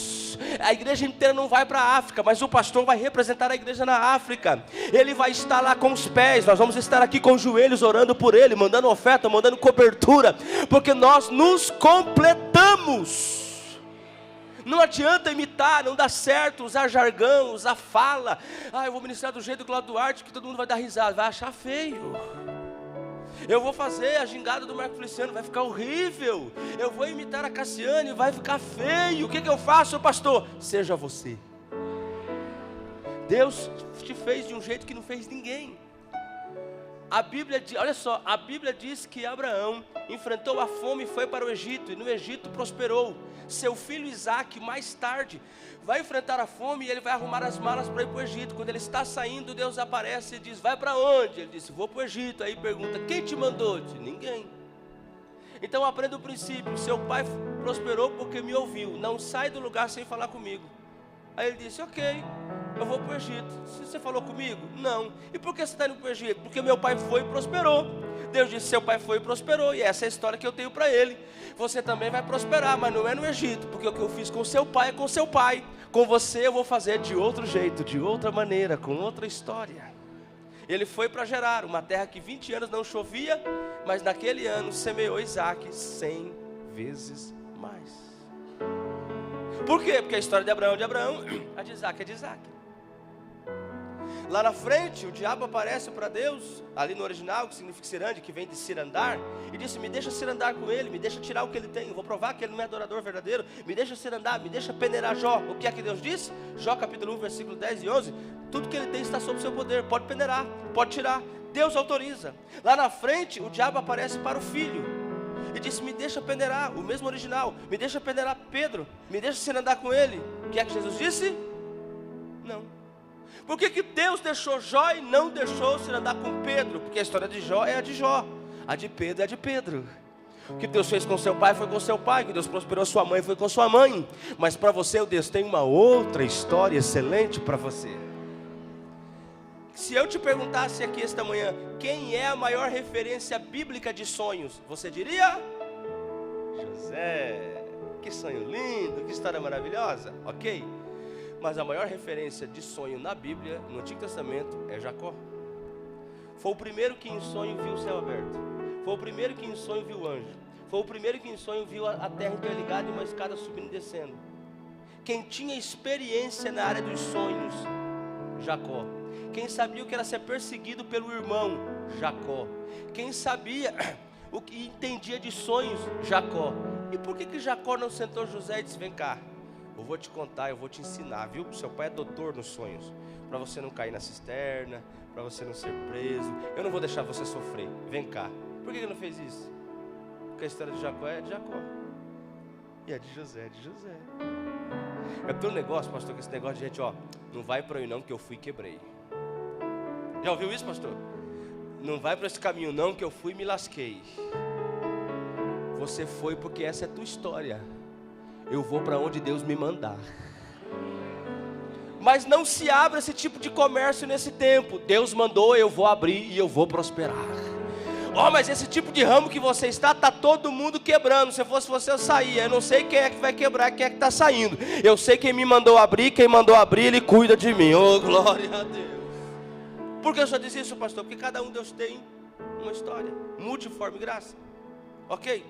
A igreja inteira não vai para a África, mas o pastor vai representar a igreja na África. Ele vai estar lá com os pés, nós vamos estar aqui com os joelhos orando por ele, mandando oferta, mandando cobertura, porque nós nos completamos. Não adianta imitar, não dá certo, usar jargão, usar fala. Eu vou ministrar do jeito do Cláudio Duarte, que todo mundo vai dar risada, vai achar feio. Eu vou fazer a gingada do Marco Feliciano, vai ficar horrível. Eu vou imitar a Cassiane, vai ficar feio. O que eu faço, pastor? Seja você. Deus te fez de um jeito que não fez ninguém. A Bíblia diz que Abraão enfrentou a fome e foi para o Egito, e no Egito prosperou. Seu filho Isaac, mais tarde, vai enfrentar a fome e ele vai arrumar as malas para ir para o Egito. Quando ele está saindo, Deus aparece e diz, vai para onde? Ele disse, vou para o Egito. Aí pergunta, quem te mandou? Ele disse, ninguém. Então aprenda o princípio, seu pai prosperou porque me ouviu, não sai do lugar sem falar comigo. Aí ele disse, ok, eu vou para o Egito. Você falou comigo? Não. E por que você está indo para o Egito? Porque meu pai foi e prosperou. Deus disse, seu pai foi e prosperou, e essa é a história que eu tenho para ele. Você também vai prosperar, mas não é no Egito, porque o que eu fiz com seu pai é com seu pai. Com você eu vou fazer de outro jeito, de outra maneira, com outra história. Ele foi para Gerar, uma terra que 20 anos não chovia, mas naquele ano semeou Isaac 100 vezes mais. Por quê? Porque a história de Abraão é de Abraão, a de Isaac é de Isaac. Lá na frente, o diabo aparece para Deus, ali no original, que significa cirande, que vem de cirandar, e disse, me deixa cirandar com ele, me deixa tirar o que ele tem, eu vou provar que ele não é adorador verdadeiro, me deixa cirandar, me deixa peneirar Jó. O que é que Deus disse? Jó capítulo 1, versículo 10 e 11, tudo que ele tem está sob seu poder, pode peneirar, pode tirar, Deus autoriza. Lá na frente, o diabo aparece para o filho, e disse, me deixa peneirar, o mesmo original, me deixa peneirar Pedro, me deixa cirandar com ele. O que é que Jesus disse? Não. Por que Deus deixou Jó e não deixou se andar com Pedro? Porque a história de Jó é a de Jó, a de Pedro é a de Pedro. O que Deus fez com seu pai foi com seu pai, o que Deus prosperou sua mãe foi com sua mãe. Mas para você, Deus tem uma outra história excelente para você. Se eu te perguntasse aqui esta manhã, quem é a maior referência bíblica de sonhos? Você diria? José. Que sonho lindo, que história maravilhosa, ok? Mas a maior referência de sonho na Bíblia, no Antigo Testamento, é Jacó. Foi o primeiro que em sonho viu o céu aberto. Foi o primeiro que em sonho viu o anjo. Foi o primeiro que em sonho viu a terra interligada e uma escada subindo e descendo. Quem tinha experiência na área dos sonhos, Jacó. Quem sabia o que era ser perseguido pelo irmão, Jacó. Quem sabia o que entendia de sonhos, Jacó. E por que Jacó não sentou José e disse, vem cá, eu vou te contar, eu vou te ensinar, viu? Seu pai é doutor nos sonhos, para você não cair na cisterna, para você não ser preso, eu não vou deixar você sofrer, vem cá. Por que ele não fez isso? Porque a história de Jacó é de Jacó, e a de José é de José. É pelo negócio, pastor, que esse negócio de gente, não vai para aí não, que eu fui e quebrei. Já ouviu isso, pastor? Não vai para esse caminho não, que eu fui e me lasquei. Você foi porque essa é a tua história. Eu vou para onde Deus me mandar. Mas não se abre esse tipo de comércio nesse tempo. Deus mandou, eu vou abrir e eu vou prosperar. Mas esse tipo de ramo que você está todo mundo quebrando. Se fosse você, eu saía. Eu não sei quem é que vai quebrar, quem é que está saindo. Eu sei quem me mandou abrir, quem mandou abrir, Ele cuida de mim. Oh, glória a Deus. Por que eu só disse isso, pastor? Porque cada um Deus tem uma história, multiforme graça. Ok?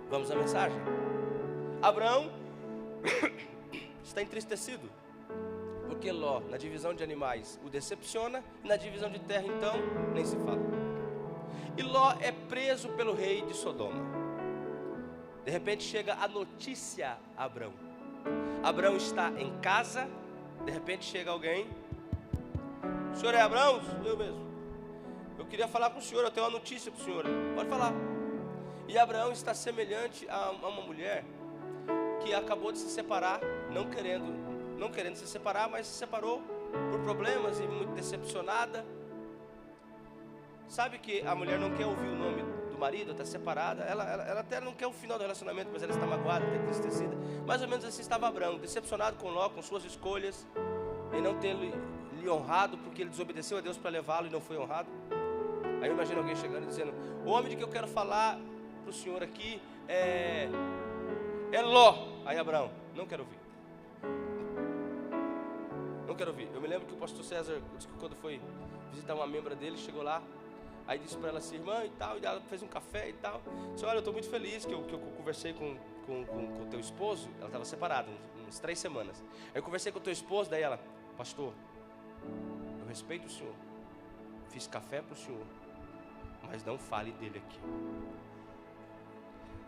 Vamos à mensagem. Abraão está entristecido, porque Ló, na divisão de animais, o decepciona, e na divisão de terra, então, nem se fala. E Ló é preso pelo rei de Sodoma. De repente chega a notícia a Abraão. Abraão está em casa, de repente chega alguém. O senhor é Abraão? Eu mesmo. Eu queria falar com o senhor, eu tenho uma notícia para o senhor. Pode falar. E Abraão está semelhante a uma mulher que acabou de se separar, não querendo se separar, mas se separou por problemas e muito decepcionada. Sabe que a mulher não quer ouvir o nome do marido, está separada, ela até não quer o final do relacionamento, mas ela está magoada, está entristecida. Mais ou menos assim estava Abraão, decepcionado com Ló, com suas escolhas, em não ter lhe honrado, porque ele desobedeceu a Deus para levá-lo e não foi honrado. Aí eu imagino alguém chegando e dizendo: o homem de que eu quero falar para o senhor aqui é Ló. Aí Abraão: não quero ouvir. Não quero ouvir. Eu me lembro que o pastor César, quando foi visitar uma membra dele, chegou lá, aí disse para ela assim: irmã e tal, e ela fez um café e tal. Disse: olha, eu estou muito feliz que eu conversei com o teu esposo. Ela estava separada, uns 3 semanas. Aí eu conversei com o teu esposo, daí ela: pastor, eu respeito o senhor, fiz café para o senhor, mas não fale dele aqui.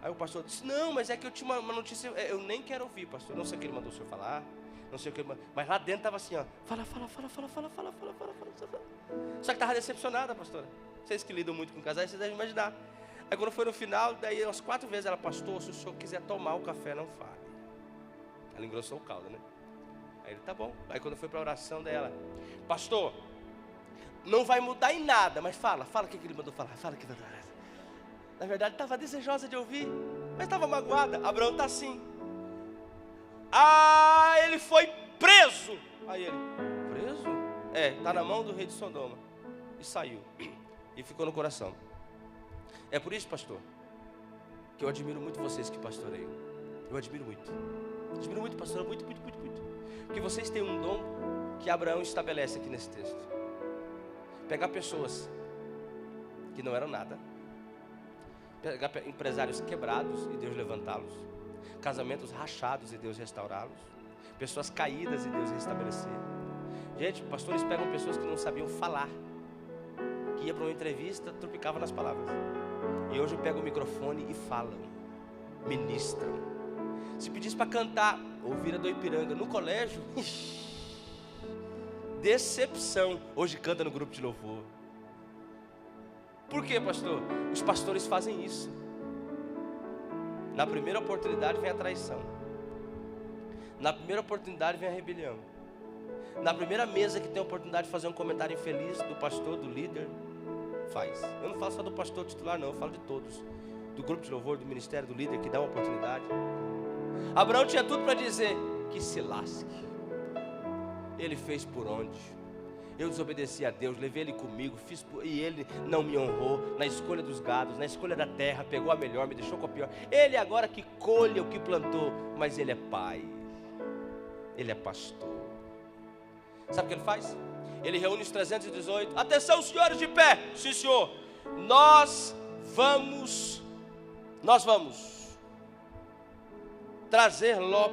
Aí o pastor disse: não, mas é que eu tinha uma notícia, eu nem quero ouvir, pastor. Não sei o que ele mandou o senhor falar, não sei o que ele mandou, mas lá dentro estava assim, ó, fala. Só que estava decepcionada, pastora. Vocês que lidam muito com casais, vocês devem imaginar. Aí quando foi no final, daí umas 4 vezes ela: pastor, se o senhor quiser tomar o café, não fale. Ela engrossou o caldo, né? Aí ele: tá bom. Aí quando foi para a oração dela: pastor, não vai mudar em nada, mas fala o que ele mandou falar, fala que vai dar. Na verdade estava desejosa de ouvir, mas estava magoada. Abraão está assim: ele foi preso. Aí ele: preso? Está na mão do rei de Sodoma. E saiu, e ficou no coração. É por isso, pastor, que eu admiro muito vocês que pastoreiam. Eu admiro muito, pastor, muito. Porque vocês têm um dom que Abraão estabelece aqui nesse texto. Pegar pessoas que não eram nada, pegar empresários quebrados e Deus levantá-los, casamentos rachados e Deus restaurá-los, pessoas caídas e Deus restabelecer. Gente, pastores pegam pessoas que não sabiam falar, que ia para uma entrevista, tropicava nas palavras, e hoje pegam o microfone e falam, ministram. Se pedisse para cantar, ouvira do Ipiranga no colégio, decepção, hoje canta no grupo de louvor. Por quê, pastor? Os pastores fazem isso. Na primeira oportunidade vem a traição, na primeira oportunidade vem a rebelião, na primeira mesa que tem a oportunidade de fazer um comentário infeliz do pastor, do líder, faz. Eu não falo só do pastor titular, não, eu falo de todos, do grupo de louvor, do ministério, do líder que dá uma oportunidade. Abraão tinha tudo para dizer: que se lasque. Ele fez por onde? Eu desobedeci a Deus, levei ele comigo, e ele não me honrou na escolha dos gados, na escolha da terra, pegou a melhor, me deixou com a pior. Ele agora que colhe o que plantou, mas ele é pai, ele é pastor. Sabe o que ele faz? Ele reúne os 318, atenção senhores de pé, sim senhor, nós vamos trazer Ló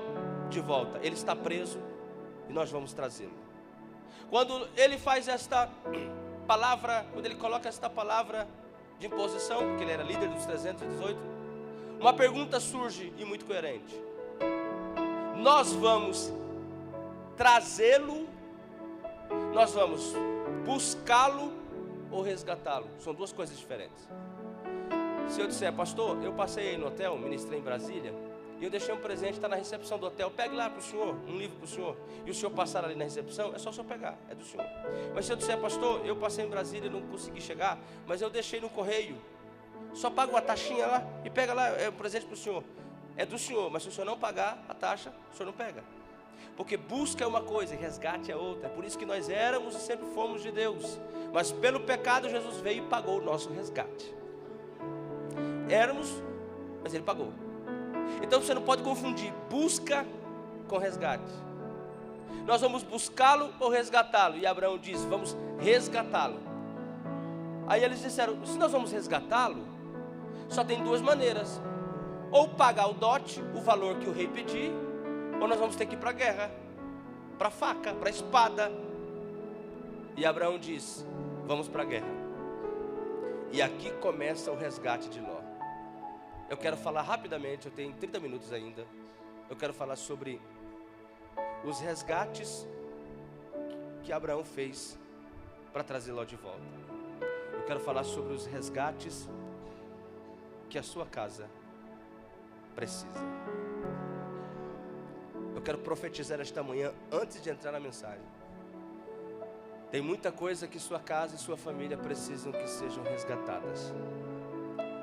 de volta. Ele está preso e nós vamos trazê-lo. Quando ele faz esta palavra, quando ele coloca esta palavra de imposição, porque ele era líder dos 318, uma pergunta surge e muito coerente: nós vamos trazê-lo, nós vamos buscá-lo ou resgatá-lo? São duas coisas diferentes. Se eu disser: pastor, eu passei aí no hotel, ministrei em Brasília, e eu deixei um presente, está na recepção do hotel, pegue lá para o senhor, um livro para o senhor, e o senhor passar ali na recepção, é só o senhor pegar, é do senhor. Mas se eu disser: pastor, eu passei em Brasília e não consegui chegar, mas eu deixei no correio, só paga uma taxinha lá e pega lá, é um presente para o senhor, é do senhor, mas se o senhor não pagar a taxa, o senhor não pega. Porque busca é uma coisa e resgate é outra. É por isso que nós éramos e sempre fomos de Deus. Mas pelo pecado Jesus veio e pagou o nosso resgate. Éramos, mas Ele pagou. Então você não pode confundir busca com resgate. Nós vamos buscá-lo ou resgatá-lo? E Abraão diz, vamos resgatá-lo. Aí eles disseram, se nós vamos resgatá-lo, só tem duas maneiras. Ou pagar o dote, o valor que o rei pedir, ou nós vamos ter que ir para a guerra, para a faca, para a espada. E Abraão diz, vamos para a guerra. E aqui começa o resgate de Ló. Eu quero falar rapidamente, eu tenho 30 minutos ainda. Eu quero falar sobre os resgates que Abraão fez para trazer Ló de volta. Eu quero falar sobre os resgates que a sua casa precisa. Eu quero profetizar esta manhã antes de entrar na mensagem. Tem muita coisa que sua casa e sua família precisam que sejam resgatadas.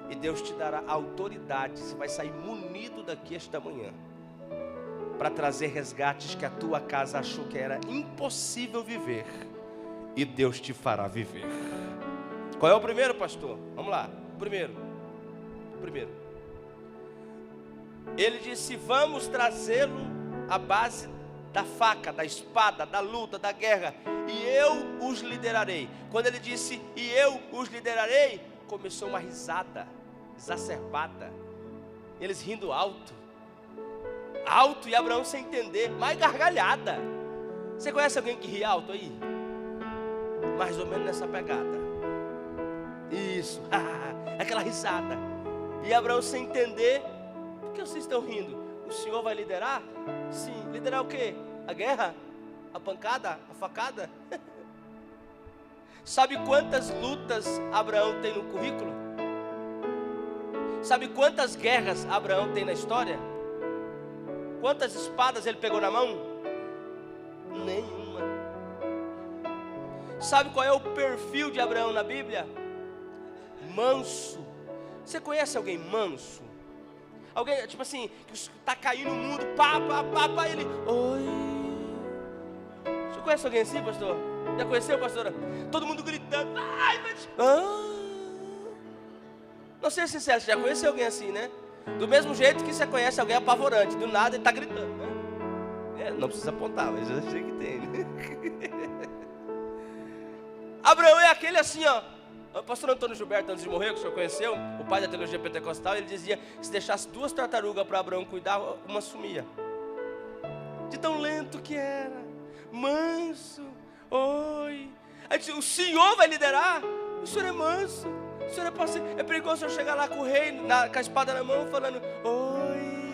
E Deus te dará autoridade, você vai sair munido daqui esta manhã, para trazer resgates que a tua casa achou que era impossível viver. E Deus te fará viver. Qual é o primeiro, pastor? Vamos lá, primeiro. Ele disse, vamos trazê-lo à base da faca, da espada, da luta, da guerra, e eu os liderarei. Quando ele disse, e eu os liderarei, começou uma risada exacerbada, eles rindo alto, e Abraão sem entender, mais gargalhada. Você conhece alguém que ri alto aí? Mais ou menos nessa pegada. Isso, aquela risada. E Abraão sem entender, por que vocês estão rindo? O Senhor vai liderar? Sim, liderar o quê? A guerra? A pancada? A facada? Sabe quantas lutas Abraão tem no currículo? Sabe quantas guerras Abraão tem na história? Quantas espadas ele pegou na mão? Nenhuma. Sabe qual é o perfil de Abraão na Bíblia? Manso. Você conhece alguém manso? Alguém, tipo assim, que está caindo no mundo, pá, ele, oi. Você conhece alguém assim, pastor? Já conheceu, pastora? Todo mundo gritando, ai, mas... Não seja sincero, você já conheceu alguém assim, né? Do mesmo jeito que você conhece alguém apavorante, do nada ele está gritando, né? Não precisa apontar, mas eu sei que tem, né? Abraão é aquele assim, ó. O pastor Antônio Gilberto, antes de morrer, que o senhor conheceu, o pai da teologia pentecostal, ele dizia, se deixasse 2 tartarugas para Abraão cuidar, uma sumia. De tão lento que era, manso, oi. Aí disse, o senhor vai liderar? O senhor é manso, o senhor é paciente. É perigoso o senhor chegar lá com o rei, com a espada na mão, falando, oi,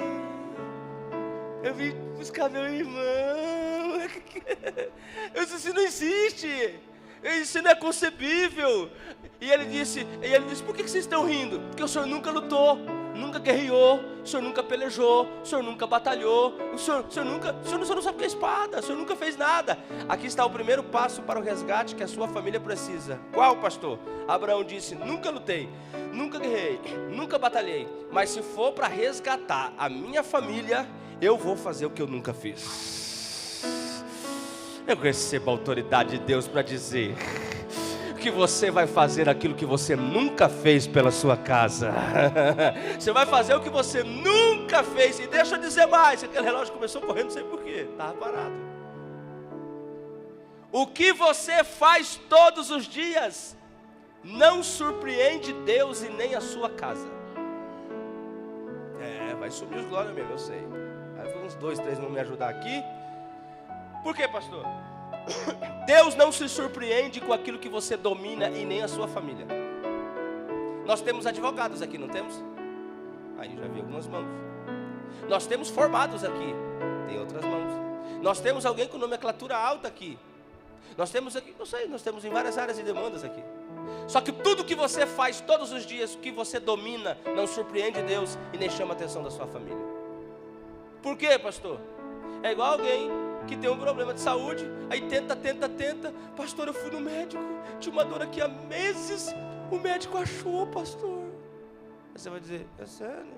eu vim buscar meu irmão. Eu disse, isso não existe. Isso não é concebível. E ele disse, por que vocês estão rindo? Porque o senhor nunca lutou, nunca guerreou, o senhor nunca pelejou, o senhor nunca batalhou, o senhor não sabe o que é espada, o senhor nunca fez nada. Aqui está o primeiro passo para o resgate que a sua família precisa. Qual, pastor? Abraão disse, nunca lutei, nunca guerrei, nunca batalhei, mas se for para resgatar a minha família, eu vou fazer o que eu nunca fiz. Eu recebo a autoridade de Deus para dizer que você vai fazer aquilo que você nunca fez pela sua casa. Você vai fazer o que você nunca fez. E deixa eu dizer mais, aquele relógio começou correndo, não sei porquê, estava parado. O que você faz todos os dias não surpreende Deus e nem a sua casa. Vai subir os glórias mesmo, eu sei. Aí uns 2, 3 vão me ajudar aqui. Por quê, pastor? Deus não se surpreende com aquilo que você domina e nem a sua família. Nós temos advogados aqui, não temos? Aí já vi algumas mãos. Nós temos formados aqui, tem outras mãos. Nós temos alguém com nomenclatura alta aqui. Nós temos aqui, não sei, nós temos em várias áreas e demandas aqui. Só que tudo que você faz todos os dias, o que você domina, não surpreende Deus e nem chama a atenção da sua família. Por quê, pastor? É igual alguém que tem um problema de saúde, aí tenta, pastor, eu fui no médico, tinha uma dor aqui há meses, o médico achou, pastor. Aí você vai dizer, é sério?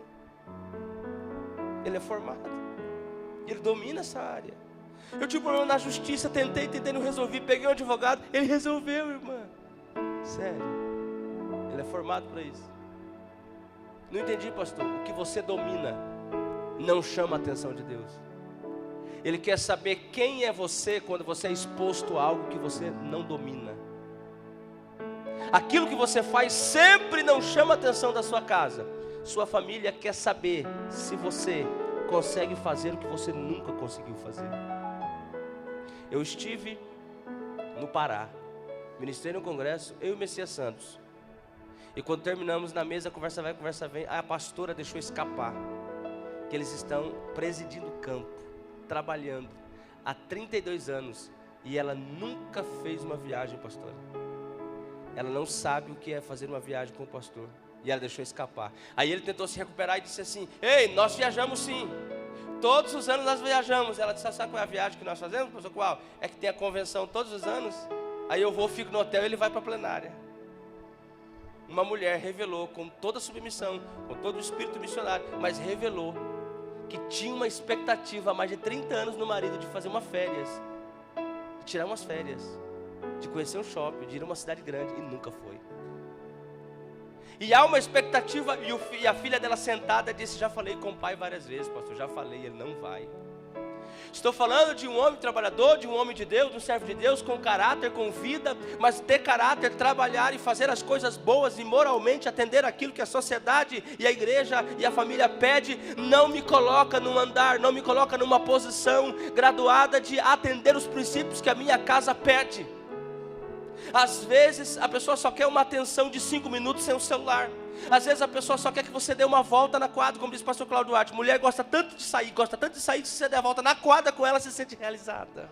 Ele é formado, ele domina essa área, Eu tive problema na justiça, tentei, não resolvi, peguei um advogado, ele resolveu, irmã. Sério, ele é formado para isso. Não entendi, pastor. O que você domina não chama a atenção de Deus. Ele quer saber quem é você quando você é exposto a algo que você não domina. Aquilo que você faz sempre não chama a atenção da sua casa. Sua família quer saber se você consegue fazer o que você nunca conseguiu fazer. Eu estive no Pará, ministrei no congresso, eu e o Messias Santos. E quando terminamos na mesa, conversa vai, conversa vem, a pastora deixou escapar que eles estão presidindo o campo, trabalhando há 32 anos. E ela nunca fez uma viagem, pastora. Ela não sabe o que é fazer uma viagem com o pastor. E ela deixou escapar. Aí ele tentou se recuperar e disse assim: ei, nós viajamos sim. Todos os anos nós viajamos. Ela disse: sabe qual é a viagem que nós fazemos, pastor? Qual? É que tem a convenção todos os anos. Aí eu vou, fico no hotel e ele vai para a plenária. Uma mulher revelou com toda a submissão, com todo o espírito missionário, mas revelou que tinha uma expectativa há mais de 30 anos no marido de fazer uma férias, de tirar umas férias, de conhecer um shopping, de ir a uma cidade grande, e nunca foi. E há uma expectativa, e a filha dela sentada disse: já falei com o pai várias vezes, pastor, já falei, ele não vai. Estou falando de um homem trabalhador, de um homem de Deus, de um servo de Deus, com caráter, com vida, mas ter caráter, trabalhar e fazer as coisas boas e moralmente atender aquilo que a sociedade e a igreja e a família pede, não me coloca num andar, não me coloca numa posição graduada de atender os princípios que a minha casa pede. Às vezes a pessoa só quer uma atenção de 5 minutos sem o celular. Às vezes a pessoa só quer que você dê uma volta na quadra, como diz o pastor Cláudio Duarte. Mulher gosta tanto de sair, que se você der a volta na quadra com ela, se sente realizada.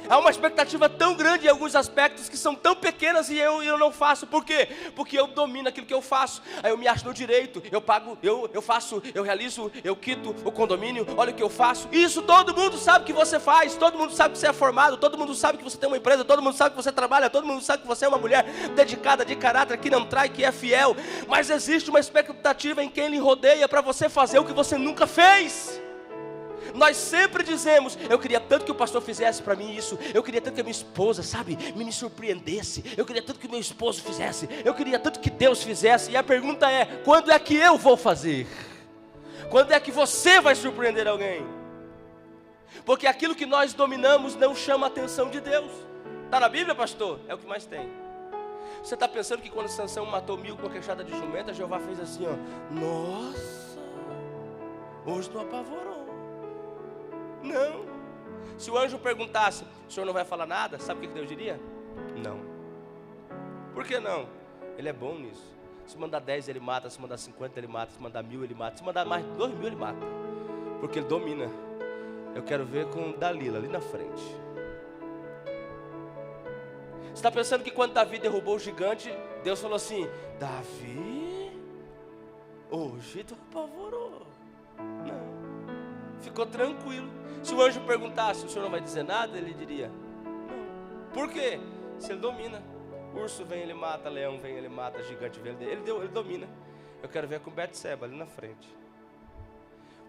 Há uma expectativa tão grande em alguns aspectos que são tão pequenas e eu não faço. Por quê? Porque eu domino aquilo que eu faço. Aí eu me acho no direito, eu pago, eu faço, eu realizo, eu quito o condomínio, olha o que eu faço. Isso todo mundo sabe que você faz, todo mundo sabe que você é formado, todo mundo sabe que você tem uma empresa, todo mundo sabe que você trabalha, todo mundo sabe que você é uma mulher dedicada, de caráter, que não trai, que é fiel. Mas existe uma expectativa em quem lhe rodeia para você fazer o que você nunca fez. Nós sempre dizemos: eu queria tanto que o pastor fizesse para mim isso, eu queria tanto que a minha esposa, sabe, me surpreendesse, eu queria tanto que o meu esposo fizesse, eu queria tanto que Deus fizesse. E a pergunta é: quando é que eu vou fazer? Quando é que você vai surpreender alguém? Porque aquilo que nós dominamos não chama a atenção de Deus. Está na Bíblia, pastor? É o que mais tem. Você está pensando que quando Sansão matou 1000 com a queixada de jumenta, Jeová fez assim, ó: nossa, hoje tu apavorou. Não. Se o anjo perguntasse: o senhor não vai falar nada? Sabe o que Deus diria? Não. Por que não? Ele é bom nisso. Se mandar 10 ele mata, se mandar 50 ele mata, se mandar 1000 ele mata, se mandar mais de 2000 ele mata. Porque ele domina. Eu quero ver com Dalila ali na frente. Você está pensando que quando Davi derrubou o gigante, Deus falou assim: Davi, hoje tu apavorou. Não. Ficou tranquilo. Se o anjo perguntasse: o senhor não vai dizer nada? Ele diria: não. Por quê? Se ele domina. Urso vem, ele mata, leão vem, ele mata, gigante vem, ele domina. Eu quero ver com Betseba ali na frente.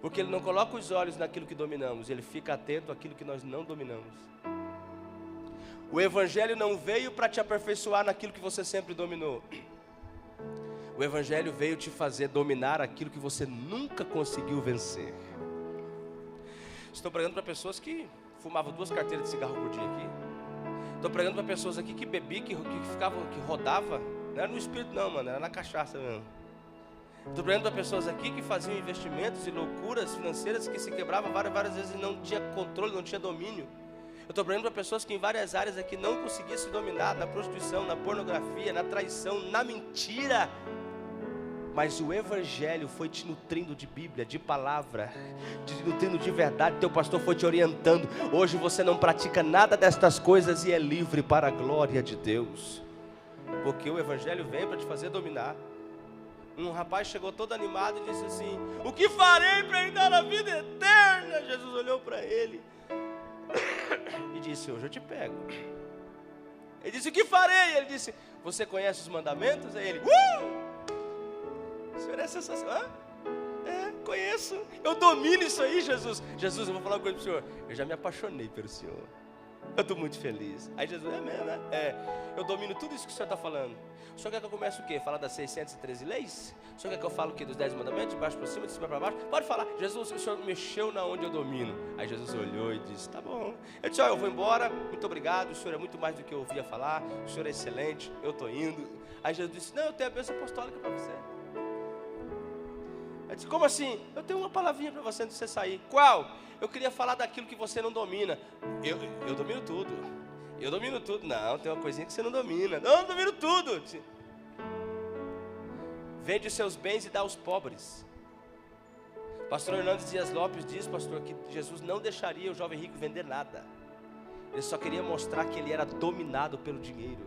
Porque ele não coloca os olhos naquilo que dominamos, ele fica atento àquilo que nós não dominamos. O evangelho não veio para te aperfeiçoar naquilo que você sempre dominou. O evangelho veio te fazer dominar aquilo que você nunca conseguiu vencer. Estou pregando para pessoas que fumavam 2 carteiras de cigarro por dia aqui. Estou pregando para pessoas aqui que bebiam, que rodava. Não era no espírito não, mano, era na cachaça mesmo. Estou pregando para pessoas aqui que faziam investimentos e loucuras financeiras, que se quebravam várias vezes e não tinha controle, não tinha domínio. Eu estou pregando para pessoas que em várias áreas aqui não conseguiam se dominar, na prostituição, na pornografia, na traição, na mentira. Mas o evangelho foi te nutrindo de Bíblia, de palavra, te nutrindo de verdade. Teu pastor foi te orientando. Hoje você não pratica nada destas coisas e é livre para a glória de Deus. Porque o evangelho vem para te fazer dominar. Um rapaz chegou todo animado e disse assim: o que farei para entrar na vida eterna? Jesus olhou para ele e disse: hoje eu te pego. Ele disse: o que farei? Ele disse: você conhece os mandamentos? Aí ele: o senhor é sensacional. É. Conheço, eu domino isso aí, Jesus. Jesus, eu vou falar uma coisa para o Senhor. Eu já me apaixonei pelo Senhor. Eu estou muito feliz. Aí Jesus, é mesmo, né? Eu domino tudo isso que o Senhor está falando. O Senhor quer que eu comece o quê? Falar das 613 leis? O Senhor quer que eu fale o quê? Dos 10 mandamentos, de baixo para cima, de cima para baixo? Pode falar. Jesus, o Senhor mexeu na onde eu domino. Aí Jesus olhou e disse, tá bom. Eu disse, eu vou embora, muito obrigado. O Senhor é muito mais do que eu ouvia falar. O Senhor é excelente, eu estou indo. Aí Jesus disse, não, eu tenho a bênção apostólica para você. Eu disse, como assim? Eu tenho uma palavrinha para você antes de você sair. Qual? Eu queria falar daquilo que você não domina. Eu domino tudo. Eu domino tudo. Não, tem uma coisinha que você não domina. Não, eu domino tudo. Vende os seus bens e dá aos pobres. Pastor Hernandes Dias Lopes diz, pastor, que Jesus não deixaria o jovem rico vender nada. Ele só queria mostrar que ele era dominado pelo dinheiro.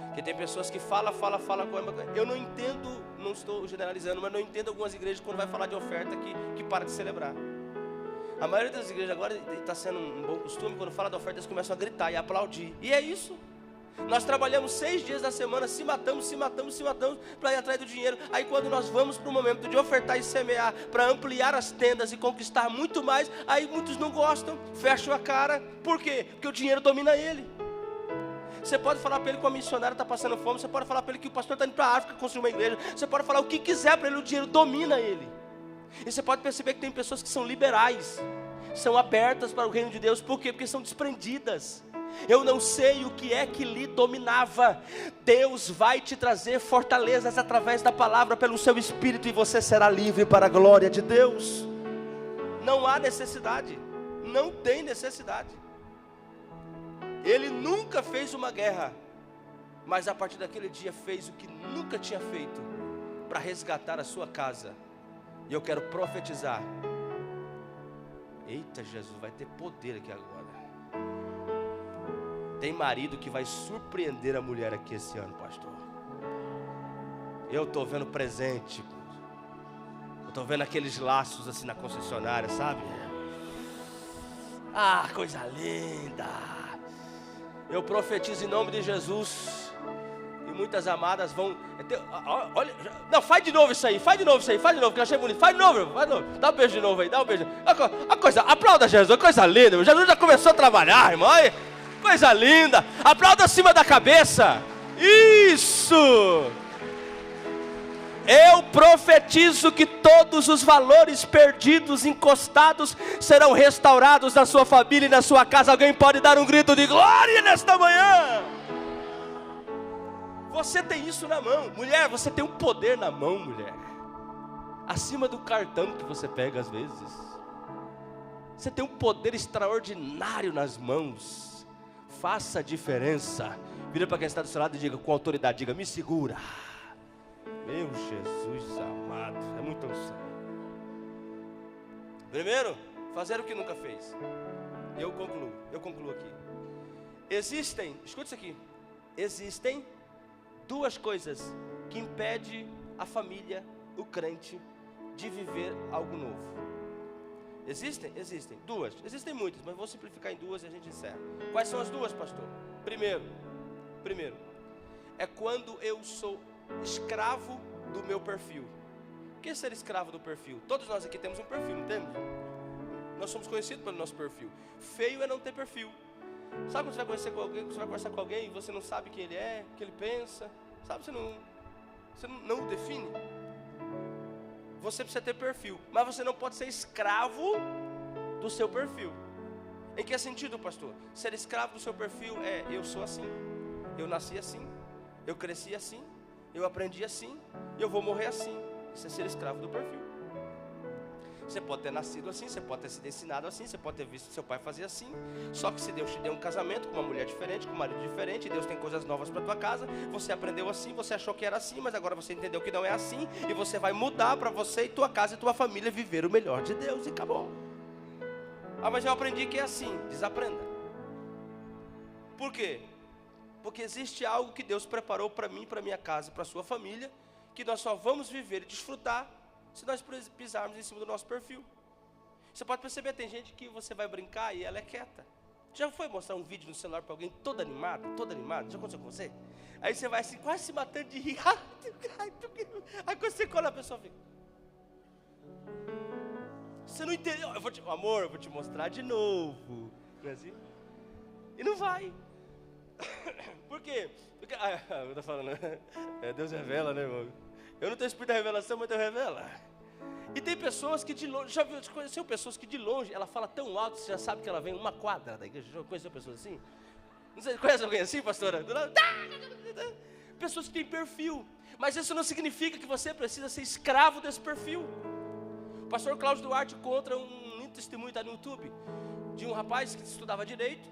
Porque tem pessoas que falam. Eu não entendo, não estou generalizando, mas não entendo algumas igrejas quando vai falar de oferta que para de celebrar. A maioria das igrejas agora está sendo um bom costume, quando fala de oferta, eles começam a gritar e a aplaudir. E é isso. Nós trabalhamos 6 dias da semana, se matamos para ir atrás do dinheiro. Aí quando nós vamos para o momento de ofertar e semear, para ampliar as tendas e conquistar muito mais, aí muitos não gostam, fecham a cara. Por quê? Porque o dinheiro domina ele. Você pode falar para ele que a missionária está passando fome, você pode falar para ele que o pastor está indo para a África construir uma igreja, você pode falar o que quiser para ele, o dinheiro domina ele. E você pode perceber que tem pessoas que são liberais, são abertas para o reino de Deus. Por quê? Porque são desprendidas. Eu não sei o que é que lhe dominava. Deus vai te trazer fortalezas através da palavra, pelo seu Espírito, e você será livre para a glória de Deus. Não há necessidade, não tem necessidade. Ele nunca fez uma guerra, mas a partir daquele dia fez o que nunca tinha feito, para resgatar a sua casa. E eu quero profetizar. Eita, Jesus, vai ter poder aqui agora. Tem marido que vai surpreender a mulher aqui esse ano, pastor. Eu estou vendo presente. Eu estou vendo aqueles laços assim na concessionária, sabe? Ah, coisa linda. Eu profetizo em nome de Jesus. E muitas amadas vão... Olha, não, faz de novo isso aí, que eu achei bonito. Faz de novo. Dá um beijo de novo aí, dá um beijo. Aplauda Jesus, coisa linda. Jesus já começou a trabalhar, irmão. Coisa linda. Aplauda acima da cabeça. Isso. Eu profetizo que todos os valores perdidos, encostados, serão restaurados na sua família e na sua casa. Alguém pode dar um grito de glória nesta manhã? Você tem isso na mão. Mulher, você tem um poder na mão, mulher. Acima do cartão que você pega às vezes. Você tem um poder extraordinário nas mãos. Faça a diferença. Vira para quem está do seu lado e diga com autoridade, diga, me segura. Meu Jesus amado, é muito unção. Primeiro, fazer o que nunca fez. Eu concluo aqui. Escuta isso aqui. Existem 2 coisas que impedem a família, o crente, de viver algo novo. Existem? Existem. 2. Existem muitas, mas vou simplificar em 2 e a gente encerra. Quais são as 2, pastor? Primeiro, é quando eu sou escravo do meu perfil. O que é ser escravo do perfil? Todos nós aqui temos um perfil, não temos? Nós somos conhecidos pelo nosso perfil. Feio é não ter perfil. Sabe quando você vai conhecer com alguém, você vai conversar com alguém e você não sabe quem ele é, o que ele pensa? Sabe, você não o define? Você precisa ter perfil, mas você não pode ser escravo do seu perfil. Em que sentido, pastor? Ser escravo do seu perfil é, eu sou assim, eu nasci assim, eu cresci assim, eu aprendi assim, eu vou morrer assim. Isso é ser escravo do perfil. Você pode ter nascido assim, você pode ter sido ensinado assim, você pode ter visto seu pai fazer assim. Só que se Deus te deu um casamento com uma mulher diferente, com um marido diferente, Deus tem coisas novas para tua casa, você aprendeu assim, você achou que era assim, mas agora você entendeu que não é assim, e você vai mudar para você e tua casa e tua família viver o melhor de Deus, e acabou. Ah, mas eu aprendi que é assim. Desaprenda. Por quê? Porque existe algo que Deus preparou para mim, para minha casa, para a sua família, que nós só vamos viver e desfrutar se nós pisarmos em cima do nosso perfil. Você pode perceber, tem gente que você vai brincar e ela é quieta. Já foi mostrar um vídeo no celular para alguém todo animado? Já aconteceu com você? Aí você vai assim, quase se matando de rir. Aí quando você cola, a pessoa fica. Você não entendeu? Amor, eu vou te mostrar de novo. Não é assim? E não vai. Por quê? Porque, eu tô falando, Deus revela, né, irmão? Eu não tenho espírito da revelação, mas Deus revela. E tem pessoas que de longe, já conheceu pessoas que de longe, ela fala tão alto, você já sabe que ela vem uma quadra da igreja. Já conheceu pessoas assim? Não sei, conhece alguém assim, pastora? Pessoas que têm perfil. Mas isso não significa que você precisa ser escravo desse perfil. O pastor Cláudio Duarte conta um lindo testemunho, está no YouTube, de um rapaz que estudava direito,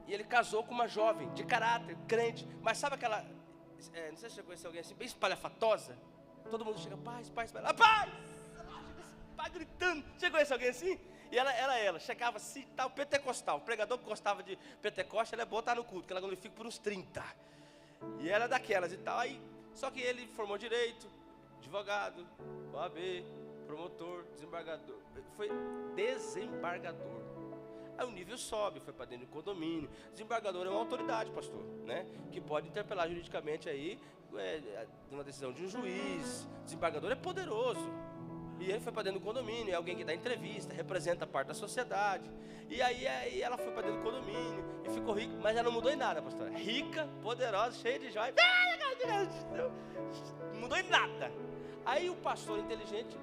e ele casou com uma jovem, de caráter, crente, mas sabe aquela, não sei se você conhece alguém assim, bem espalhafatosa, todo mundo chega, paz, pai gritando, você conhece alguém assim? E ela chegava assim, tal, pentecostal, o pregador que gostava de Pentecoste, ela é boa estar no culto, que ela glorifica por uns 30, e ela é daquelas e tal, aí, só que ele formou direito, advogado, OAB, promotor, desembargador, foi desembargador. Aí o nível sobe, foi para dentro do condomínio. Desembargador é uma autoridade, pastor, né? Que pode interpelar juridicamente aí uma decisão de um juiz. Desembargador é poderoso. E ele foi para dentro do condomínio, é alguém que dá entrevista, representa a parte da sociedade. E aí ela foi para dentro do condomínio e ficou rica, mas ela não mudou em nada, pastor. Rica, poderosa, cheia de joias. Não mudou em nada. Aí o pastor inteligente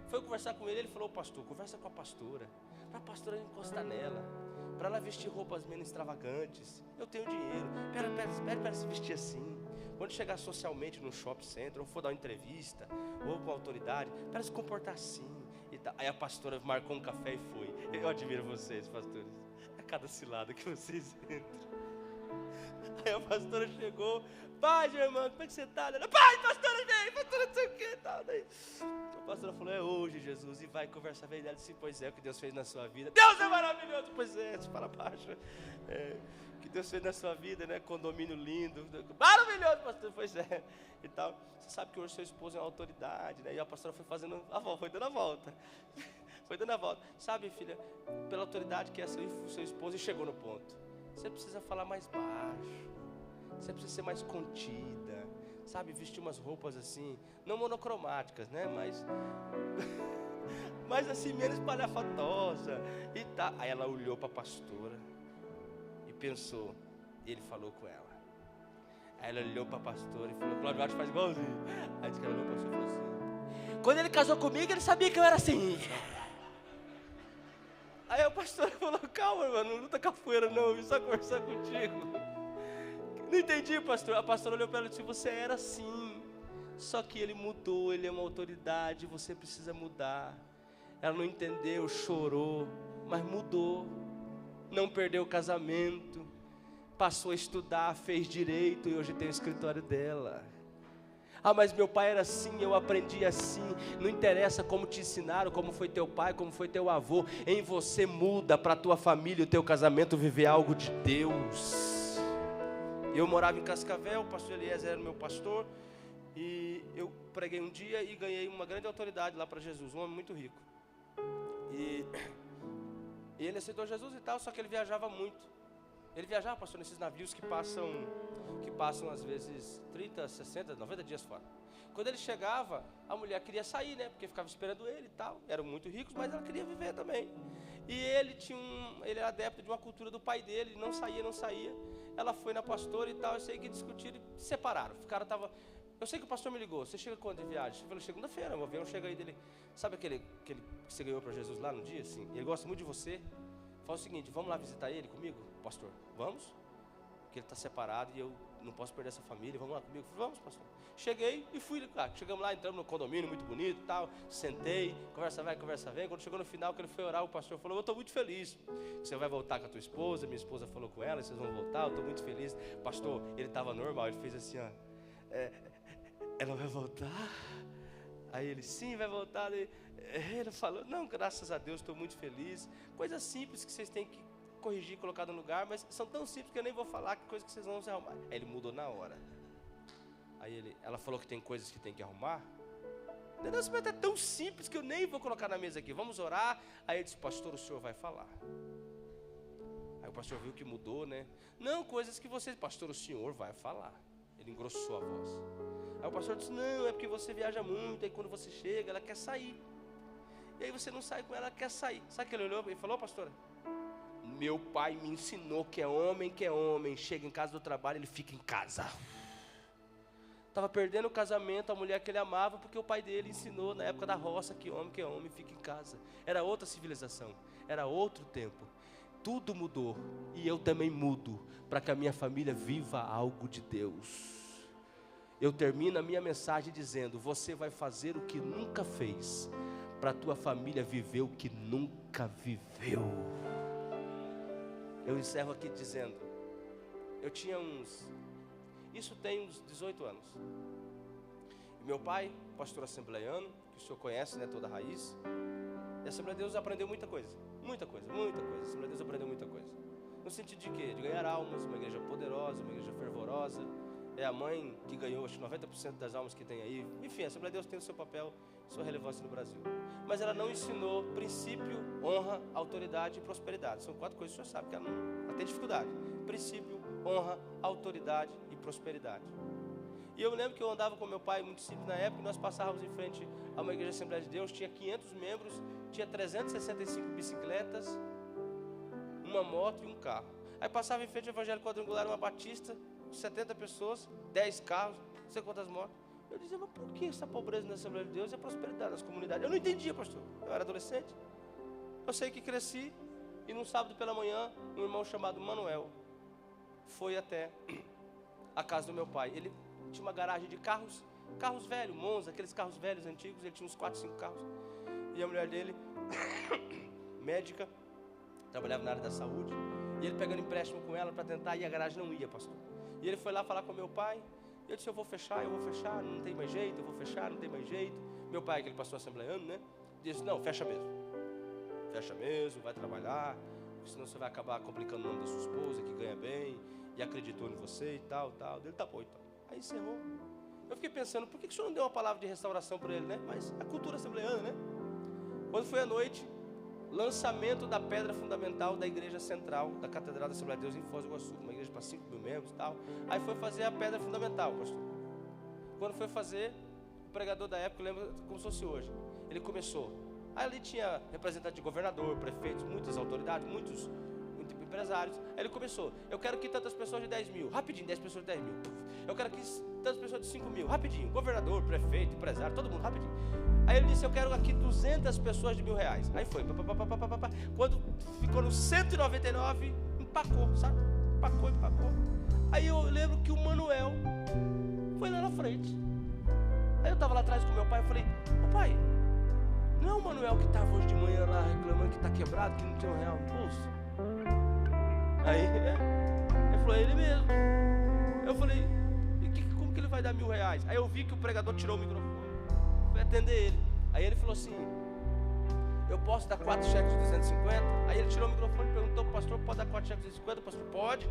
foi conversar com ele, ele falou, pastor, conversa com a pastora, para a pastora encostar nela, para ela vestir roupas menos extravagantes. Eu tenho dinheiro, espera para se vestir assim. Quando chegar socialmente no shopping center, ou for dar uma entrevista, ou com a autoridade, para se comportar assim. E tá. Aí a pastora marcou um café e foi. Eu admiro vocês, pastores. É cada cilada que vocês entram. Aí a pastora chegou, paz, irmã, como é que você está? Pai, pastora, vem, pastora, não sei o que, tal. Daí a pastora falou, é hoje, Jesus, e vai conversar bem. Ela disse, pois é, o que Deus fez na sua vida. Deus é maravilhoso, pois é, se para baixo. O que Deus fez na sua vida, né, condomínio lindo, maravilhoso, pastor, pois é, e tal. Você sabe que hoje seu esposo é uma autoridade, né, e a pastora foi fazendo a volta, foi dando a volta. Foi dando a volta. Sabe, filha, pela autoridade que é seu esposo, e chegou no ponto. Você precisa falar mais baixo. Você precisa ser mais contida. Sabe, vestir umas roupas assim, não monocromáticas, né? Mas assim, menos palhafatosa. E tá. Aí ela olhou para a pastora e pensou. E ele falou com ela. Aí ela olhou para a pastora e falou, Cláudio Duarte faz igualzinho. Aí disse que ela olhou para a pastora e falou assim. Quando ele casou comigo, ele sabia que eu era assim. Aí a pastora falou, calma, mano, não luta capoeira não, eu vim só conversar contigo. Não entendi, pastor. A pastora olhou para ela e disse, você era assim, só que ele mudou, ele é uma autoridade, você precisa mudar. Ela não entendeu, chorou, mas mudou. Não perdeu o casamento, passou a estudar, fez direito e hoje tem o escritório dela. Ah, mas meu pai era assim, eu aprendi assim. Não interessa como te ensinaram, como foi teu pai, como foi teu avô. Em você muda para a tua família, o teu casamento viver algo de Deus. Eu morava em Cascavel, o pastor Eliezer era meu pastor. E eu preguei um dia e ganhei uma grande autoridade lá para Jesus, um homem muito rico. E ele aceitou Jesus e tal, só que ele viajava muito. Ele viajava, pastor, nesses navios que passam às vezes 30, 60, 90 dias fora. Quando ele chegava, a mulher queria sair, né? Porque ficava esperando ele e tal. Eram muito ricos, mas ela queria viver também. E ele era adepto de uma cultura do pai dele, não saía. Ela foi na pastora e tal, eu sei que discutiram e se separaram. Eu sei que o pastor me ligou, você chega quando de viagem? Eu falei, segunda-feira, o avião chega aí dele. Sabe aquele que você ganhou para Jesus lá no dia? Assim? Ele gosta muito de você. Fala o seguinte, vamos lá visitar ele comigo, pastor? Vamos? Porque ele está separado e eu não posso perder essa família, vamos lá comigo? Falei, vamos, pastor. Cheguei e fui, chegamos lá, entramos no condomínio, muito bonito e tal, sentei, conversa vai, conversa vem. Quando chegou no final, que ele foi orar, o pastor falou, eu estou muito feliz, você vai voltar com a tua esposa, minha esposa falou com ela, vocês vão voltar, eu estou muito feliz. Pastor, ele estava normal, ele fez assim, ó, ela vai voltar? Aí ele, sim, vai voltar. Ele falou, não, graças a Deus, estou muito feliz. Coisas simples que vocês têm que corrigir, colocar no lugar, mas são tão simples que eu nem vou falar, que coisa que vocês vão se arrumar. Aí ele mudou na hora. Aí ela falou que tem coisas que tem que arrumar. Deus, mas é tão simples que eu nem vou colocar na mesa aqui. Vamos orar. Aí ele disse, pastor, o senhor vai falar. Aí o pastor viu que mudou, né? Não, coisas que vocês, pastor, o senhor vai falar. Ele engrossou a voz. Aí o pastor disse, não, é porque você viaja muito, aí quando você chega, ela quer sair. E aí você não sai com ela, quer sair. Sabe o que ele olhou e falou, pastora? Meu pai me ensinou que é homem, chega em casa do trabalho, ele fica em casa. Estava perdendo o casamento, a mulher que ele amava, porque o pai dele ensinou na época da roça que é homem, fica em casa. Era outra civilização, era outro tempo. Tudo mudou e eu também mudo para que a minha família viva algo de Deus. Eu termino a minha mensagem dizendo: você vai fazer o que nunca fez, para a tua família viver o que nunca viveu. Eu encerro aqui dizendo, isso tem uns 18 anos. E meu pai, pastor assembleiano, que o senhor conhece, né, toda a raiz. E a Assembleia de Deus aprendeu muita coisa. A Assembleia de Deus aprendeu muita coisa. No sentido de quê? De ganhar almas, uma igreja poderosa, uma igreja fervorosa. É a mãe que ganhou, acho que 90% das almas que tem aí. Enfim, a Assembleia de Deus tem o seu papel, sua relevância no Brasil. Mas ela não ensinou princípio, honra, autoridade e prosperidade. São 4 coisas que o senhor sabe que ela tem dificuldade. Princípio, honra, autoridade e prosperidade. E eu lembro que eu andava com meu pai muito simples na época, e nós passávamos em frente a uma igreja Assembleia de Deus, tinha 500 membros, tinha 365 bicicletas, uma moto e um carro. Aí passava em frente ao Evangelho Quadrangular, uma batista, 70 pessoas, 10 carros, não sei quantas motos. Eu dizia, mas por que essa pobreza na Assembleia de Deus e a prosperidade nas comunidades? Eu não entendia, pastor. Eu era adolescente. Eu sei que cresci, e num sábado pela manhã, um irmão chamado Manuel foi até a casa do meu pai. Ele tinha uma garagem de carros velhos, Monza, aqueles carros velhos, antigos. Ele tinha uns 4, 5 carros. E a mulher dele, médica, trabalhava na área da saúde. E ele pegando empréstimo com ela para tentar, e a garagem não ia, pastor. E ele foi lá falar com meu pai. E eu disse, eu vou fechar, não tem mais jeito, eu vou fechar, não tem mais jeito. Meu pai, aquele pastor assembleiano, né? Disse, não, fecha mesmo, vai trabalhar, porque senão você vai acabar complicando o nome da sua esposa, que ganha bem, e acreditou em você e tal. Ele, tá bom, então. Aí encerrou. Eu fiquei pensando, por que o senhor não deu uma palavra de restauração para ele, né? Mas a cultura assembleiana, né? Quando foi à noite, lançamento da pedra fundamental da igreja central da Catedral da Assembleia de Deus em Foz do Iguaçu, uma igreja para 5.000 membros e tal. Aí foi fazer a pedra fundamental, pastor. Quando foi fazer, o pregador da época, lembra como se fosse hoje, ele começou. Aí ali tinha representante de governador, prefeitos, muitas autoridades, muitos empresários. Aí ele começou, eu quero que tantas pessoas de 10 mil, rapidinho, 10 pessoas de 10 mil. Eu quero que tantas pessoas de 5 mil, rapidinho, governador, prefeito, empresário, todo mundo, rapidinho. Aí ele disse, eu quero aqui 200 pessoas de R$1.000. Aí foi, quando ficou no 199, empacou, sabe? Empacou. Aí eu lembro que o Manuel foi lá na frente. Aí eu estava lá atrás com meu pai, eu falei, ô pai, não é o Manuel que estava hoje de manhã lá reclamando que está quebrado, que não tem R$1 no bolso? Aí ele falou, é ele mesmo. Eu falei, como que ele vai dar R$1.000? Aí eu vi que o pregador tirou o microfone, foi atender ele. Aí ele falou assim, eu posso dar 4 cheques de 250? Aí ele tirou o microfone e perguntou para o pastor, pode dar 4 cheques de 250? O pastor, pode.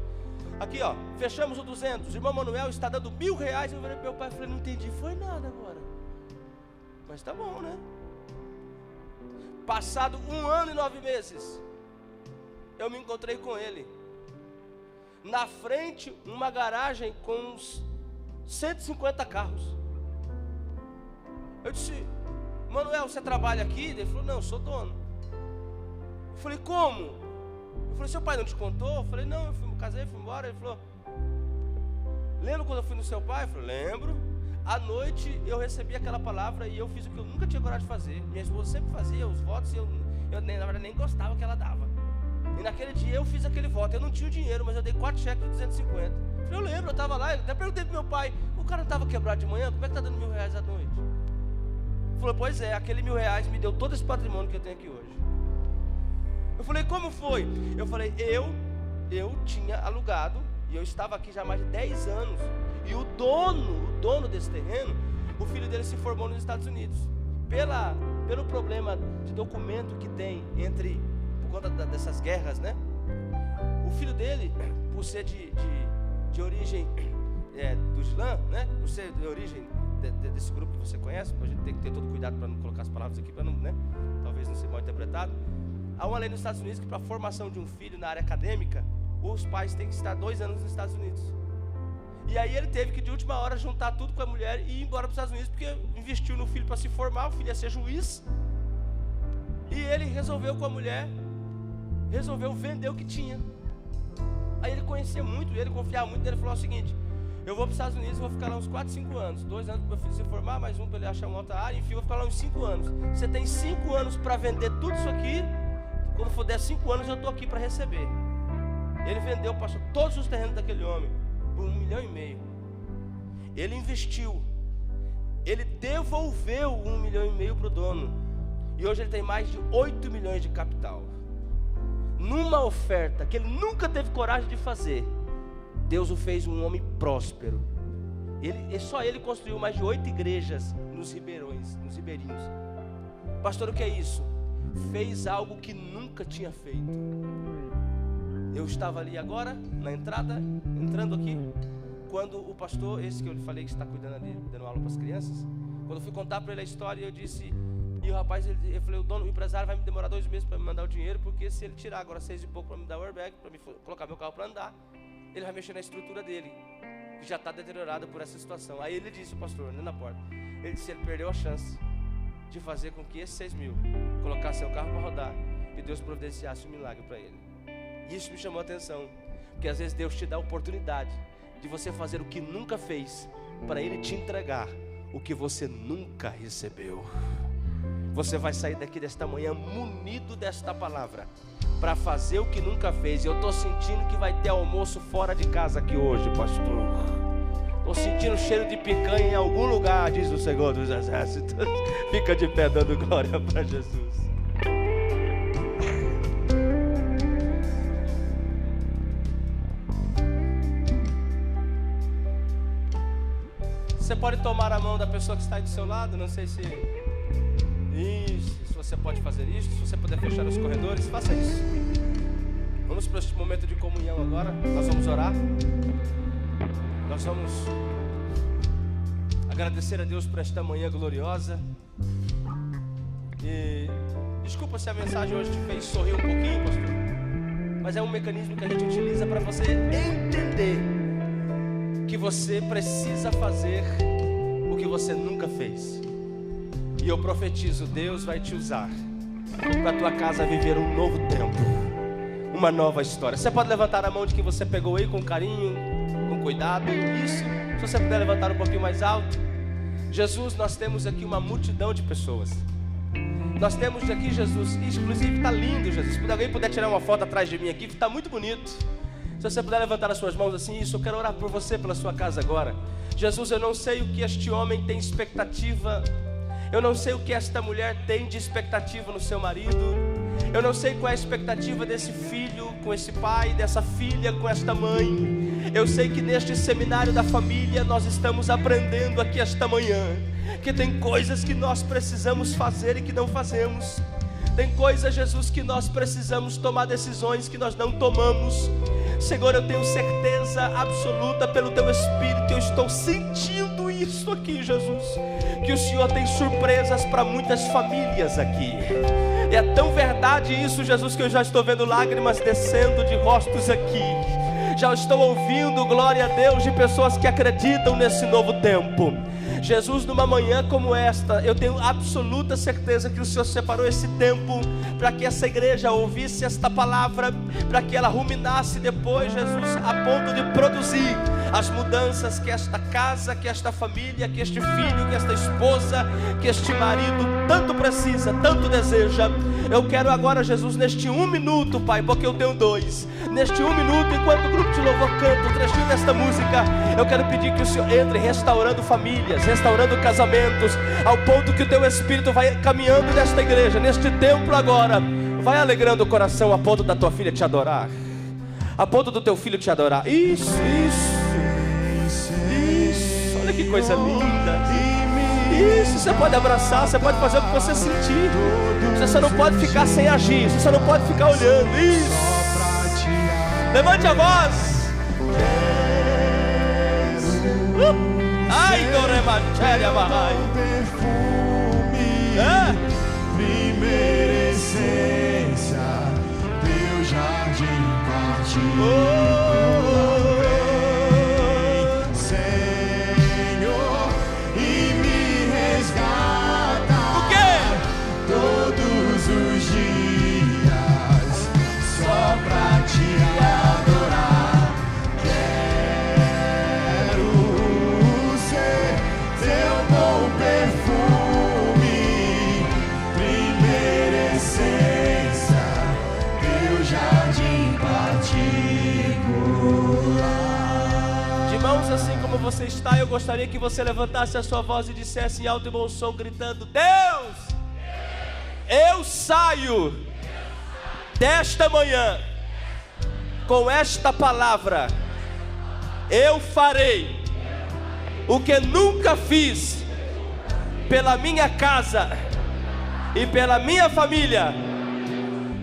Aqui ó, fechamos o 200, o irmão Manuel está dando R$1.000. Eu falei pro meu pai, falei, não entendi, foi nada agora. Mas tá bom, né? Passado 1 ano e 9 meses, eu me encontrei com ele. Na frente, uma garagem com uns 150 carros. Eu disse, Manuel, você trabalha aqui? Ele falou, não, eu sou dono. Eu falei, como? Eu falei, seu pai não te contou? Eu falei, não, eu casei, fui embora. Ele falou, lembra quando eu fui no seu pai? Eu falei, lembro. À noite eu recebi aquela palavra e eu fiz o que eu nunca tinha coragem de fazer. Minha esposa sempre fazia os votos e eu na verdade nem gostava que ela dava. E naquele dia eu fiz aquele voto. Eu não tinha o dinheiro, mas eu dei 4 cheques de 250. Eu falei, eu lembro, eu estava lá, eu até perguntei pro meu pai, o cara não estava quebrado de manhã? Como é que está dando R$1.000 à noite? Ele falou, pois é, aquele R$1.000 me deu todo esse patrimônio que eu tenho aqui hoje. Eu falei, como foi? Eu falei, eu tinha alugado, e eu estava aqui já há mais de 10 anos, e o dono desse terreno, o filho dele se formou nos Estados Unidos. Pelo problema de documento que tem por conta dessas guerras, né? O filho dele, por ser de origem do Islã, né? Por ser de origem desse grupo que você conhece, a gente tem que ter todo cuidado para não colocar as palavras aqui, para não, né? Talvez não ser mal interpretado. Há uma lei nos Estados Unidos que para a formação de um filho na área acadêmica, os pais têm que estar 2 anos nos Estados Unidos. E aí ele teve que de última hora juntar tudo com a mulher e ir embora para os Estados Unidos, porque investiu no filho para se formar, o filho ia ser juiz. E ele resolveu com a mulher, resolveu vender o que tinha. Aí ele conhecia muito, ele confiava muito, ele falou o seguinte: eu vou para os Estados Unidos, vou ficar lá uns 4, 5 anos. 2 anos para meu filho se formar, mais um para ele achar uma outra área. Enfim, vou ficar lá uns 5 anos. Você tem 5 anos para vender tudo isso aqui. Quando for der 5 anos, eu estou aqui para receber. Ele vendeu, pastor, todos os terrenos daquele homem por 1,5 milhão. Ele investiu. Ele devolveu 1,5 milhão para o dono. E hoje ele tem mais de 8 milhões de capital. Numa oferta que ele nunca teve coragem de fazer, Deus o fez um homem próspero. Só ele construiu mais de 8 igrejas nos ribeirinhos. Pastor, o que é isso? Fez algo que nunca tinha feito. Eu estava ali agora, na entrada, entrando aqui, quando o pastor, esse que eu lhe falei que está cuidando ali, dando aula para as crianças, quando eu fui contar para ele a história, eu disse, e o rapaz, eu falei, o empresário vai me demorar 2 meses para me mandar o dinheiro, porque se ele tirar agora 6 e pouco para me dar o airbag, para me colocar meu carro para andar, ele vai mexer na estrutura dele, que já está deteriorada por essa situação. Aí ele disse, o pastor, ali na porta, ele disse, ele perdeu a chance de fazer com que esses 6 mil colocasse seu carro para rodar e Deus providenciasse um milagre para ele. E isso me chamou a atenção, porque às vezes Deus te dá a oportunidade de você fazer o que nunca fez, para Ele te entregar o que você nunca recebeu. Você vai sair daqui desta manhã munido desta palavra, para fazer o que nunca fez. Eu estou sentindo que vai ter almoço fora de casa aqui hoje, pastor. Estou sentindo cheiro de picanha em algum lugar, diz o Senhor dos Exércitos. Fica de pé dando glória para Jesus. Você pode tomar a mão da pessoa que está aí do seu lado. Não sei se você pode fazer isso. Se você puder fechar os corredores, faça isso. Vamos para este momento de comunhão agora. Nós vamos orar. Nós vamos agradecer a Deus por esta manhã gloriosa. E desculpa se a mensagem hoje te fez sorrir um pouquinho, pastor, mas é um mecanismo que a gente utiliza para você entender que você precisa fazer o que você nunca fez. E eu profetizo, Deus vai te usar para a tua casa viver um novo tempo, uma nova história. Você pode levantar a mão de quem você pegou aí com carinho, com cuidado. Isso, se você puder levantar um pouquinho mais alto. Jesus, nós temos aqui uma multidão de pessoas. Nós temos aqui, Jesus, inclusive está lindo, Jesus. Se alguém puder tirar uma foto atrás de mim aqui, que está muito bonito. Se você puder levantar as suas mãos assim, isso, eu quero orar por você, pela sua casa agora. Jesus, eu não sei o que este homem tem expectativa. Eu não sei o que esta mulher tem de expectativa no seu marido. Eu não sei qual é a expectativa desse filho com esse pai, dessa filha com esta mãe. Eu sei que neste seminário da família nós estamos aprendendo aqui esta manhã que tem coisas que nós precisamos fazer e que não fazemos. Tem coisas, Jesus, que nós precisamos tomar decisões que nós não tomamos. Senhor, eu tenho certeza absoluta pelo Teu Espírito, eu estou sentindo isso aqui, Jesus, que o Senhor tem surpresas para muitas famílias aqui. E é tão verdade isso, Jesus, que eu já estou vendo lágrimas descendo de rostos aqui. Já estou ouvindo, glória a Deus, de pessoas que acreditam nesse novo tempo. Jesus, numa manhã como esta, eu tenho absoluta certeza que o Senhor separou esse tempo para que essa igreja ouvisse esta palavra, para que ela ruminasse depois, Jesus, a ponto de produzir as mudanças que esta casa, que esta família, que este filho, que esta esposa, que este marido tanto precisa, tanto deseja. Eu quero agora, Jesus, neste 1 minuto, Pai, porque eu tenho 2, neste 1 minuto, enquanto o grupo de louvor canta o trechinho desta música, eu quero pedir que o Senhor entre restaurando famílias, restaurando casamentos, ao ponto que o Teu Espírito vai caminhando nesta igreja, neste templo agora, vai alegrando o coração a ponto da tua filha te adorar, a ponto do teu filho te adorar. Isso, olha que coisa linda. Isso, você pode abraçar, você pode fazer o que você sentir. Você só não pode ficar sem agir, você só não pode ficar olhando. Isso. Levante a voz. Ai, Gorematéria, Bahai. Primeira essência, Teu jardim particular. Senhor, e me resgata. O quê? Todos os como você está, eu gostaria que você levantasse a sua voz e dissesse em alto e bom som, gritando: Deus, eu saio desta manhã com esta palavra. Eu farei o que nunca fiz pela minha casa e pela minha família,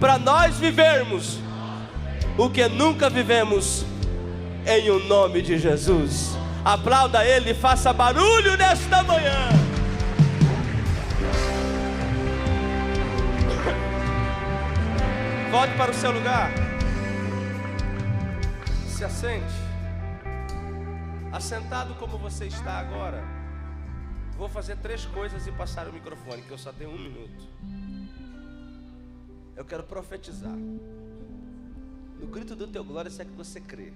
para nós vivermos o que nunca vivemos, em o nome de Jesus. Aplauda Ele e faça barulho nesta manhã. Volte para o seu lugar. Se assente. Assentado como você está agora, vou fazer 3 coisas e passar o microfone, que eu só tenho 1 minuto. Eu quero profetizar. No grito do teu glória, se é que você crê,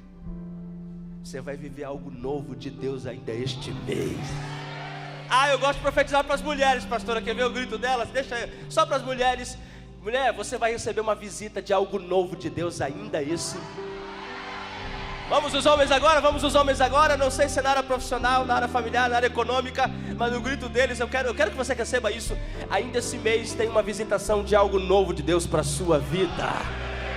você vai viver algo novo de Deus ainda este mês. Eu gosto de profetizar para as mulheres, pastora. Quer ver o grito delas? Deixa aí. Só para as mulheres. Mulher, você vai receber uma visita de algo novo de Deus ainda esse. Vamos os homens agora, vamos os homens agora. Não sei se é na área profissional, na área familiar, na área econômica, mas no grito deles eu quero que você receba isso. Ainda esse mês tem uma visitação de algo novo de Deus para a sua vida.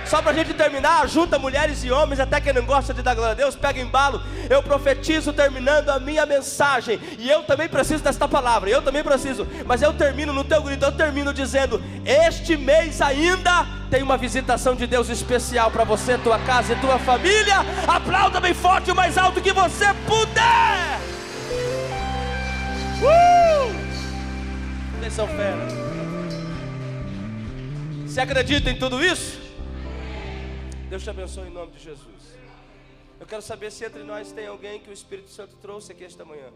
Só para a gente terminar, junta mulheres e homens, até quem não gosta de dar glória a Deus, pega embalo. Eu profetizo terminando a minha mensagem. E eu também preciso desta palavra, eu também preciso. Mas eu termino no teu grito, eu termino dizendo: este mês ainda tem uma visitação de Deus especial para você, tua casa e tua família. Aplauda bem forte, o mais alto que você puder. Vocês são fera. Você acredita em tudo isso? Deus te abençoe em nome de Jesus. Eu quero saber se entre nós tem alguém que o Espírito Santo trouxe aqui esta manhã,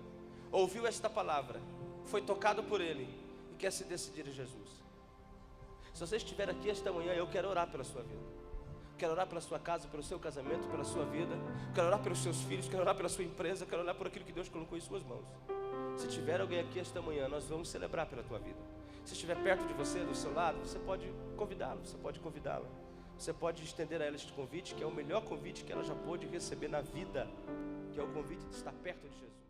ouviu esta palavra, foi tocado por Ele e quer se decidir em Jesus. Se você estiver aqui esta manhã, eu quero orar pela sua vida. Quero orar pela sua casa, pelo seu casamento, pela sua vida. Quero orar pelos seus filhos, quero orar pela sua empresa, quero orar por aquilo que Deus colocou em suas mãos. Se tiver alguém aqui esta manhã, nós vamos celebrar pela tua vida. Se estiver perto de você, do seu lado, você pode convidá-lo, você pode convidá-la. Você pode estender a ela este convite, que é o melhor convite que ela já pôde receber na vida, que é o convite de estar perto de Jesus.